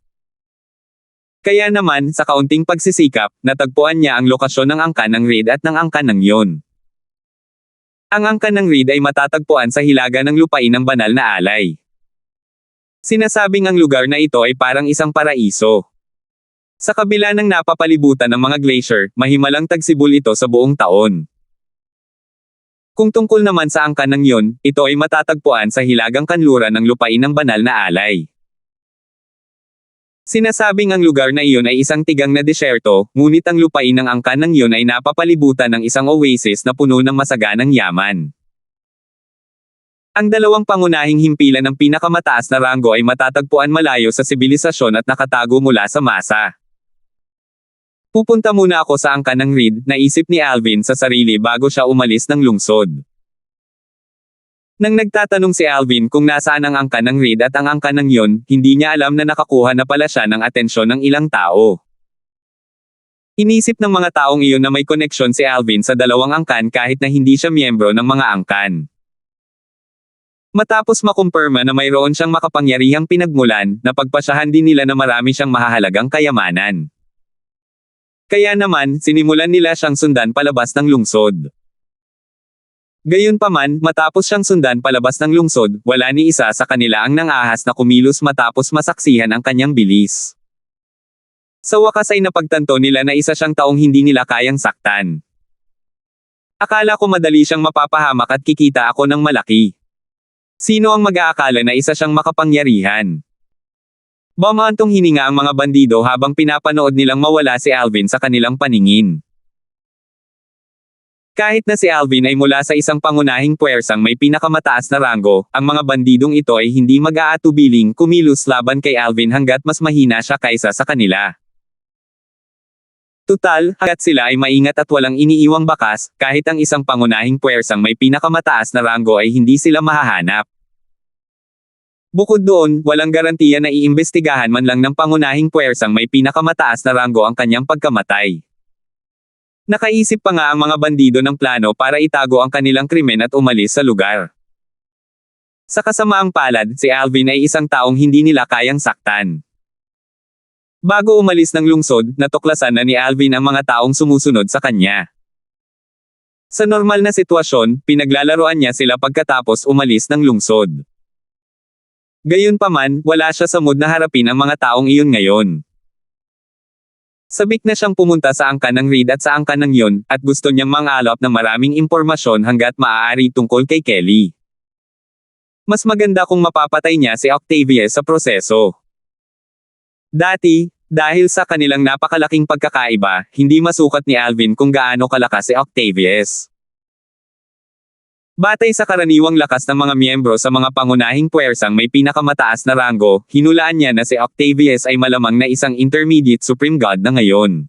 Kaya naman, sa kaunting pagsisikap, natagpuan niya ang lokasyon ng angka ng Reed at ng angka ng Yun. Ang angka ng Reed ay matatagpuan sa hilaga ng lupain ng banal na alay. Sinasabing ang lugar na ito ay parang isang paraiso. Sa kabila ng napapalibutan ng mga glacier, mahimalang tagsibol ito sa buong taon. Kung tungkol naman sa angka ng Yun, ito ay matatagpuan sa hilagang kanluran ng lupain ng banal na alay. Sinasabing ang lugar na iyon ay isang tigang na disyerto, ngunit ang lupain ng angka ng Yun ay napapalibutan ng isang oasis na puno ng masaganang yaman. Ang dalawang pangunahing himpilan ng pinakamataas na ranggo ay matatagpuan malayo sa sibilisasyon at nakatago mula sa masa. Pupunta muna ako sa angka ng Reed, naisip ni Alvin sa sarili bago siya umalis ng lungsod. Nang nagtatanong si Alvin kung nasaan ang angka ng Reed at ang angka ng Yun, hindi niya alam na nakakuha na pala siya ng atensyon ng ilang tao. Inisip ng mga taong iyon na may koneksyon si Alvin sa dalawang angkan kahit na hindi siya miyembro ng mga angkan. Matapos makumpirma na mayroon siyang makapangyarihang pinagmulan, napagpasyahan din nila na marami siyang mahahalagang kayamanan. Kaya naman, sinimulan nila siyang sundan palabas ng lungsod. Gayunpaman, matapos siyang sundan palabas ng lungsod, wala ni isa sa kanila ang nangahas na kumilos matapos masaksihan ang kanyang bilis. Sa wakas ay napagtanto nila na isa siyang taong hindi nila kayang saktan. Akala ko madali siyang mapapahamak at kikita ako ng malaki. Sino ang mag-aakala na isa siyang makapangyarihan? Bumantong hininga ang mga bandido habang pinapanood nilang mawala si Alvin sa kanilang paningin. Kahit na si Alvin ay mula sa isang pangunahing puwersang may pinakamataas na ranggo, ang mga bandidong ito ay hindi mag-aatubiling kumilos laban kay Alvin hanggat mas mahina siya kaysa sa kanila. Tutal, hanggat sila ay maingat at walang iniiwang bakas, kahit ang isang pangunahing puwersang may pinakamataas na ranggo ay hindi sila mahahanap. Bukod doon, walang garantiya na iimbestigahan man lang ng pangunahing puwersang may pinakamataas na ranggo ang kanyang pagkamatay. Nakaisip pa nga ang mga bandido ng plano para itago ang kanilang krimen at umalis sa lugar. Sa kasamaang palad, si Alvin ay isang taong hindi nila kayang saktan. Bago umalis ng lungsod, natuklasan na ni Alvin ang mga taong sumusunod sa kanya. Sa normal na sitwasyon, pinaglalaroan niya sila pagkatapos umalis ng lungsod. Gayunpaman, wala siya sa mood na harapin ang mga taong iyon ngayon. Sabik na siyang pumunta sa angka ng Reed at sa angka ng Yun, at gusto niyang mangalap ng maraming impormasyon hanggat maaari tungkol kay Kelly. Mas maganda kung mapapatay niya si Octavius sa proseso. Dati, dahil sa kanilang napakalaking pagkakaiba, hindi masukat ni Alvin kung gaano kalakas si Octavius. Batay sa karaniwang lakas ng mga miyembro sa mga pangunahing puwersang may pinakamataas na ranggo, hinulaan niya na si Octavius ay malamang na isang intermediate supreme god na ngayon.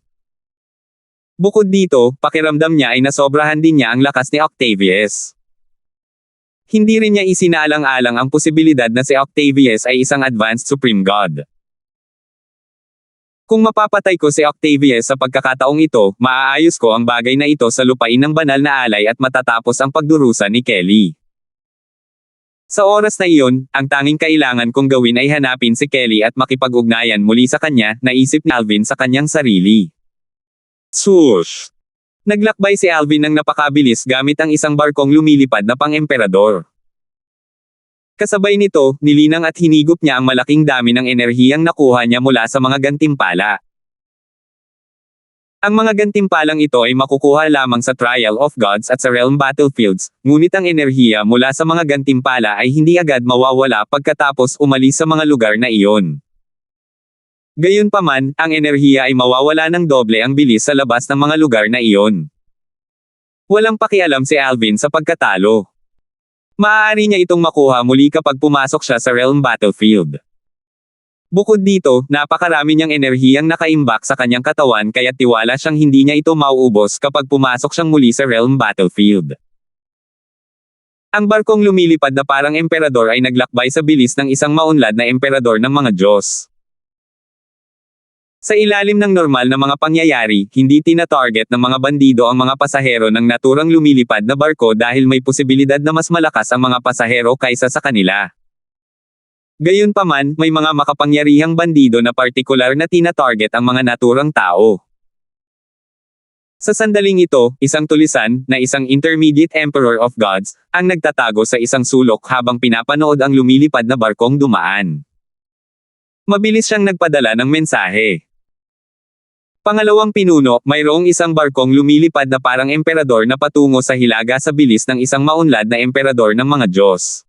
Bukod dito, pakiramdam niya ay nasobrahan din niya ang lakas ni Octavius. Hindi rin niya isinaalang-alang ang posibilidad na si Octavius ay isang advanced supreme god. Kung mapapatay ko si Octavius sa pagkakataong ito, maaayos ko ang bagay na ito sa lupain ng banal na alay at matatapos ang pagdurusa ni Kelly. Sa oras na iyon, ang tanging kailangan kong gawin ay hanapin si Kelly at makipag-ugnayan muli sa kanya, naisip ni Alvin sa kanyang sarili. Swoosh! Naglakbay si Alvin ng napakabilis gamit ang isang barkong lumilipad na pang-emperador. Kasabay nito, nilinang at hinigop niya ang malaking dami ng enerhiyang nakuha niya mula sa mga gantimpala. Ang mga gantimpalang ito ay makukuha lamang sa Trial of Gods at sa Realm Battlefields, ngunit ang enerhiya mula sa mga gantimpala ay hindi agad mawawala pagkatapos umalis sa mga lugar na iyon. Gayunpaman, ang enerhiya ay mawawala ng doble ang bilis sa labas ng mga lugar na iyon. Walang pakialam si Alvin sa pagkatalo. Maaari niya itong makuha muli kapag pumasok siya sa realm battlefield. Bukod dito, napakarami niyang enerhiyang nakaimbak sa kanyang katawan kaya tiwala siyang hindi niya ito mauubos kapag pumasok siyang muli sa realm battlefield. Ang barkong lumilipad na parang emperador ay naglakbay sa bilis ng isang maunlad na emperador ng mga Diyos. Sa ilalim ng normal na mga pangyayari, hindi tina-target ng mga bandido ang mga pasahero ng naturang lumilipad na barko dahil may posibilidad na mas malakas ang mga pasahero kaysa sa kanila. Gayunpaman, may mga makapangyarihang bandido na partikular na tina-target ang mga naturang tao. Sa sandaling ito, isang tulisan, na isang intermediate emperor of gods, ang nagtatago sa isang sulok habang pinapanood ang lumilipad na barkong dumaan. Mabilis siyang nagpadala ng mensahe. Pangalawang pinuno, mayroong isang barkong lumilipad na parang emperador na patungo sa hilaga sa bilis ng isang maunlad na emperador ng mga Diyos.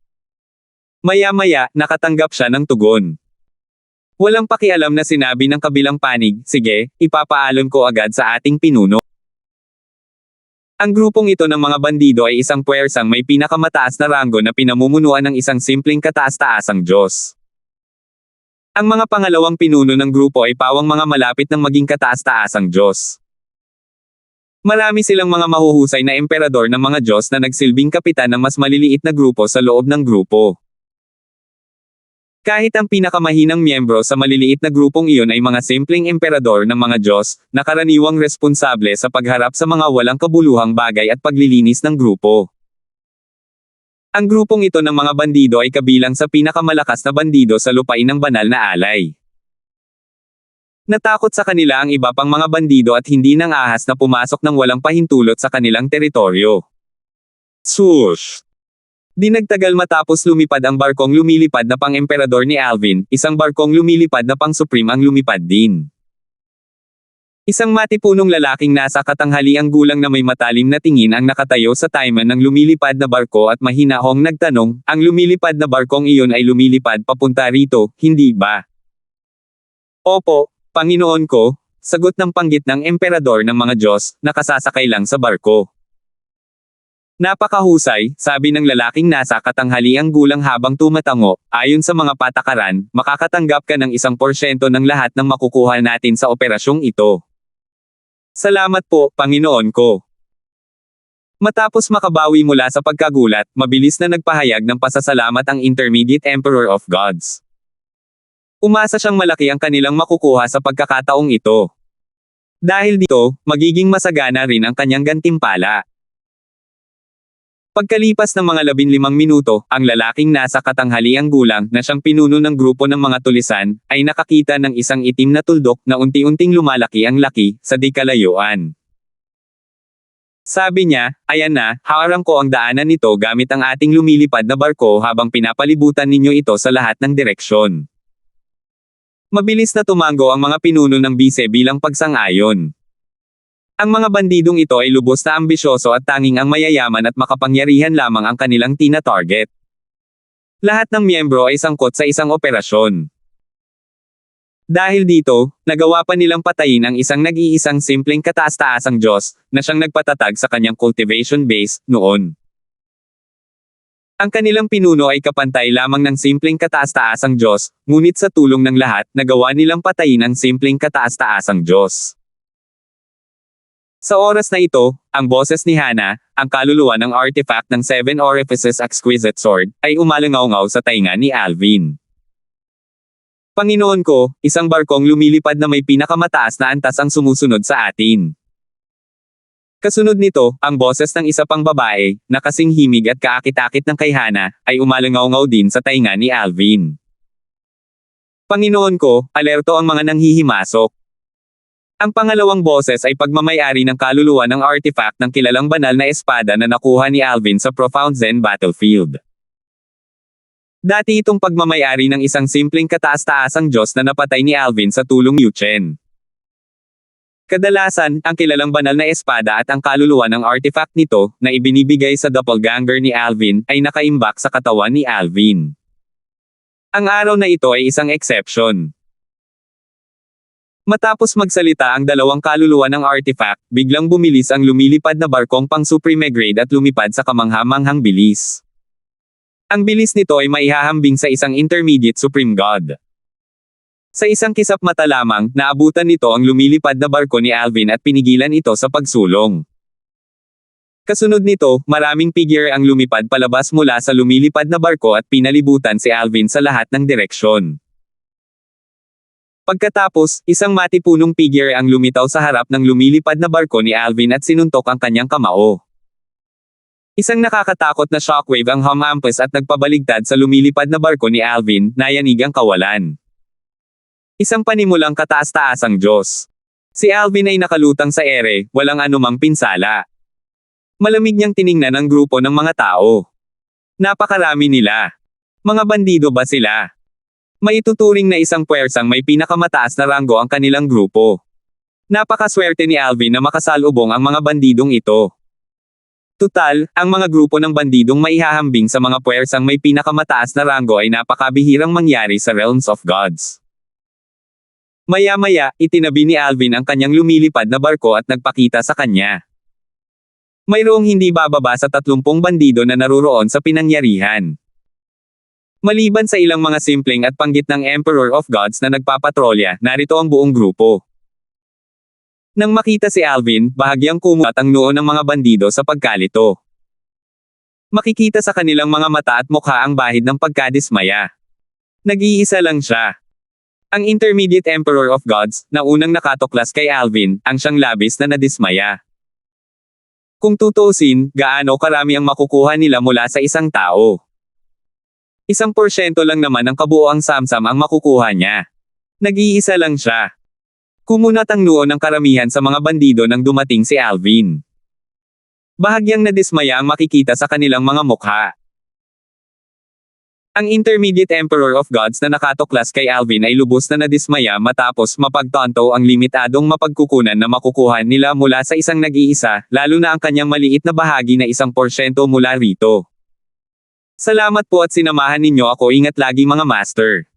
Maya-maya, nakatanggap siya ng tugon. Walang pakialam na sinabi ng kabilang panig, sige, ipapaalam ko agad sa ating pinuno. Ang grupong ito ng mga bandido ay isang puwersang may pinakamataas na ranggo na pinamumunuan ng isang simpleng kataas-taasang Diyos. Ang mga pangalawang pinuno ng grupo ay pawang mga malapit ng maging kataas-taasang Diyos. Marami silang mga mahuhusay na emperador ng mga Diyos na nagsilbing kapitan ng mas maliliit na grupo sa loob ng grupo. Kahit ang pinakamahinang miyembro sa maliliit na grupong iyon ay mga simpleng emperador ng mga Diyos, na karaniwang responsable sa pagharap sa mga walang kabuluhang bagay at paglilinis ng grupo. Ang grupong ito ng mga bandido ay kabilang sa pinakamalakas na bandido sa lupain ng banal na alay. Natakot sa kanila ang iba pang mga bandido at hindi nang ahas na pumasok ng walang pahintulot sa kanilang teritoryo. Swoosh! Di nagtagal matapos lumipad ang barkong lumilipad na pang-emperador ni Alvin, isang barkong lumilipad na pang-supreme ang lumipad din. Isang matipunong lalaking nasa katanghaliang gulang na may matalim na tingin ang nakatayo sa taiman ng lumilipad na barko at mahinahong nagtanong, ang lumilipad na barkong iyon ay lumilipad papunta rito, hindi ba? Opo, Panginoon ko, sagot ng panggit ng emperador ng mga Diyos, nakasasakay lang sa barko. Napakahusay, sabi ng lalaking nasa katanghaliang gulang habang tumatango, ayon sa mga patakaran, makakatanggap ka ng 1% ng lahat ng makukuha natin sa operasyong ito. Salamat po, Panginoon ko. Matapos makabawi mula sa pagkagulat, mabilis na nagpahayag ng pasasalamat ang Intermediate Emperor of Gods. Umasa siyang malaki ang kanilang makukuha sa pagkakataong ito. Dahil dito, magiging masagana rin ang kanyang gantimpala. Pagkalipas ng mga 15 minuto, ang lalaking nasa katanghaliang gulang na siyang pinuno ng grupo ng mga tulisan, ay nakakita ng isang itim na tuldok na unti-unting lumalaki ang laki, sa di kalayuan. Sabi niya, ayan na, haharang ko ang daanan nito gamit ang ating lumilipad na barko habang pinapalibutan ninyo ito sa lahat ng direksyon. Mabilis na tumango ang mga pinuno ng bise bilang pagsang-ayon. Ang mga bandidong ito ay lubos na ambisyoso at tanging ang mayayaman at makapangyarihan lamang ang kanilang tina-target. Lahat ng miyembro ay sangkot sa isang operasyon. Dahil dito, nagawa pa nilang patayin ang isang nag-iisang simpleng kataas-taasang Diyos, na siyang nagpatatag sa kanyang cultivation base, noon. Ang kanilang pinuno ay kapantay lamang ng simpleng kataas-taasang Diyos, ngunit sa tulong ng lahat, nagawa nilang patayin ang simpleng kataas-taasang Diyos. Sa oras na ito, ang boses ni Hana, ang kaluluwa ng artifact ng Seven Orifices Exquisite Sword, ay umalangaw-ngaw sa tainga ni Alvin. Panginoon ko, isang barkong lumilipad na may pinakamataas na antas ang sumusunod sa atin. Kasunod nito, ang boses ng isa pang babae, na kasing himig at kaakit-akit ng kay Hana, ay umalangaw-ngaw din sa tainga ni Alvin. Panginoon ko, alerto ang mga nanghihimasok. Ang pangalawang boses ay pagmamay-ari ng kaluluwa ng artifact ng kilalang banal na espada na nakuha ni Alvin sa Profound Zen Battlefield. Dati itong pagmamay-ari ng isang simpleng kataas-taasang Diyos na napatay ni Alvin sa tulong Yuchen. Kadalasan, ang kilalang banal na espada at ang kaluluwa ng artifact nito, na ibinibigay sa doppelganger ni Alvin, ay nakaimbak sa katawan ni Alvin. Ang araw na ito ay isang exception. Matapos magsalita ang dalawang kaluluwa ng artifact, biglang bumilis ang lumilipad na barkong pang supreme grade at lumipad sa kamangha-manghang bilis. Ang bilis nito ay maihahambing sa isang intermediate supreme god. Sa isang kisap mata lamang, naabutan nito ang lumilipad na barko ni Alvin at pinigilan ito sa pagsulong. Kasunod nito, maraming figure ang lumipad palabas mula sa lumilipad na barko at pinalibutan si Alvin sa lahat ng direksyon. Pagkatapos, isang matipunong figure ang lumitaw sa harap ng lumilipad na barko ni Alvin at sinuntok ang kanyang kamao. Isang nakakatakot na shockwave ang humampas at nagpabaligtad sa lumilipad na barko ni Alvin, nayanig ang kawalan. Isang panimulang kataas-taasang Diyos. Si Alvin ay nakalutang sa ere, walang anumang pinsala. Malamig niyang tiningnan ang grupo ng mga tao. Napakarami nila. Mga bandido ba sila? Maituturing na isang puwersang may pinakamataas na ranggo ang kanilang grupo. Napakaswerte ni Alvin na makasalubong ang mga bandidong ito. Tutal, ang mga grupo ng bandidong maihahambing sa mga puwersang may pinakamataas na ranggo ay napakabihirang mangyari sa realms of gods. Maya-maya, itinabi ni Alvin ang kanyang lumilipad na barko at nagpakita sa kanya. Mayroong hindi bababa sa 30 bandido na naruroon sa pinangyarihan. Maliban sa ilang mga simpleng at panggitnang Emperor of Gods na nagpapatrolya, narito ang buong grupo. Nang makita si Alvin, bahagyang kumulat ang noo ng mga bandido sa pagkalito. Makikita sa kanilang mga mata at mukha ang bahid ng pagkadismaya. Nag-iisa lang siya. Ang Intermediate Emperor of Gods, na unang nakatuklas kay Alvin, ang siyang labis na nadismaya. Kung tutuusin, gaano karami ang makukuha nila mula sa isang tao? 1% lang naman ang kabuoang samsam ang makukuha niya. Nag-iisa lang siya. Kumunat ang noo ng karamihan sa mga bandido nang dumating si Alvin. Bahagyang nadismaya ang makikita sa kanilang mga mukha. Ang Intermediate Emperor of Gods na nakatuklas kay Alvin ay lubos na nadismaya matapos mapagtanto ang limitadong mapagkukunan na makukuha nila mula sa isang nag-iisa, lalo na ang kanyang maliit na bahagi na 1% mula rito. Salamat po at sinamahan ninyo ako. Ingat lagi mga master.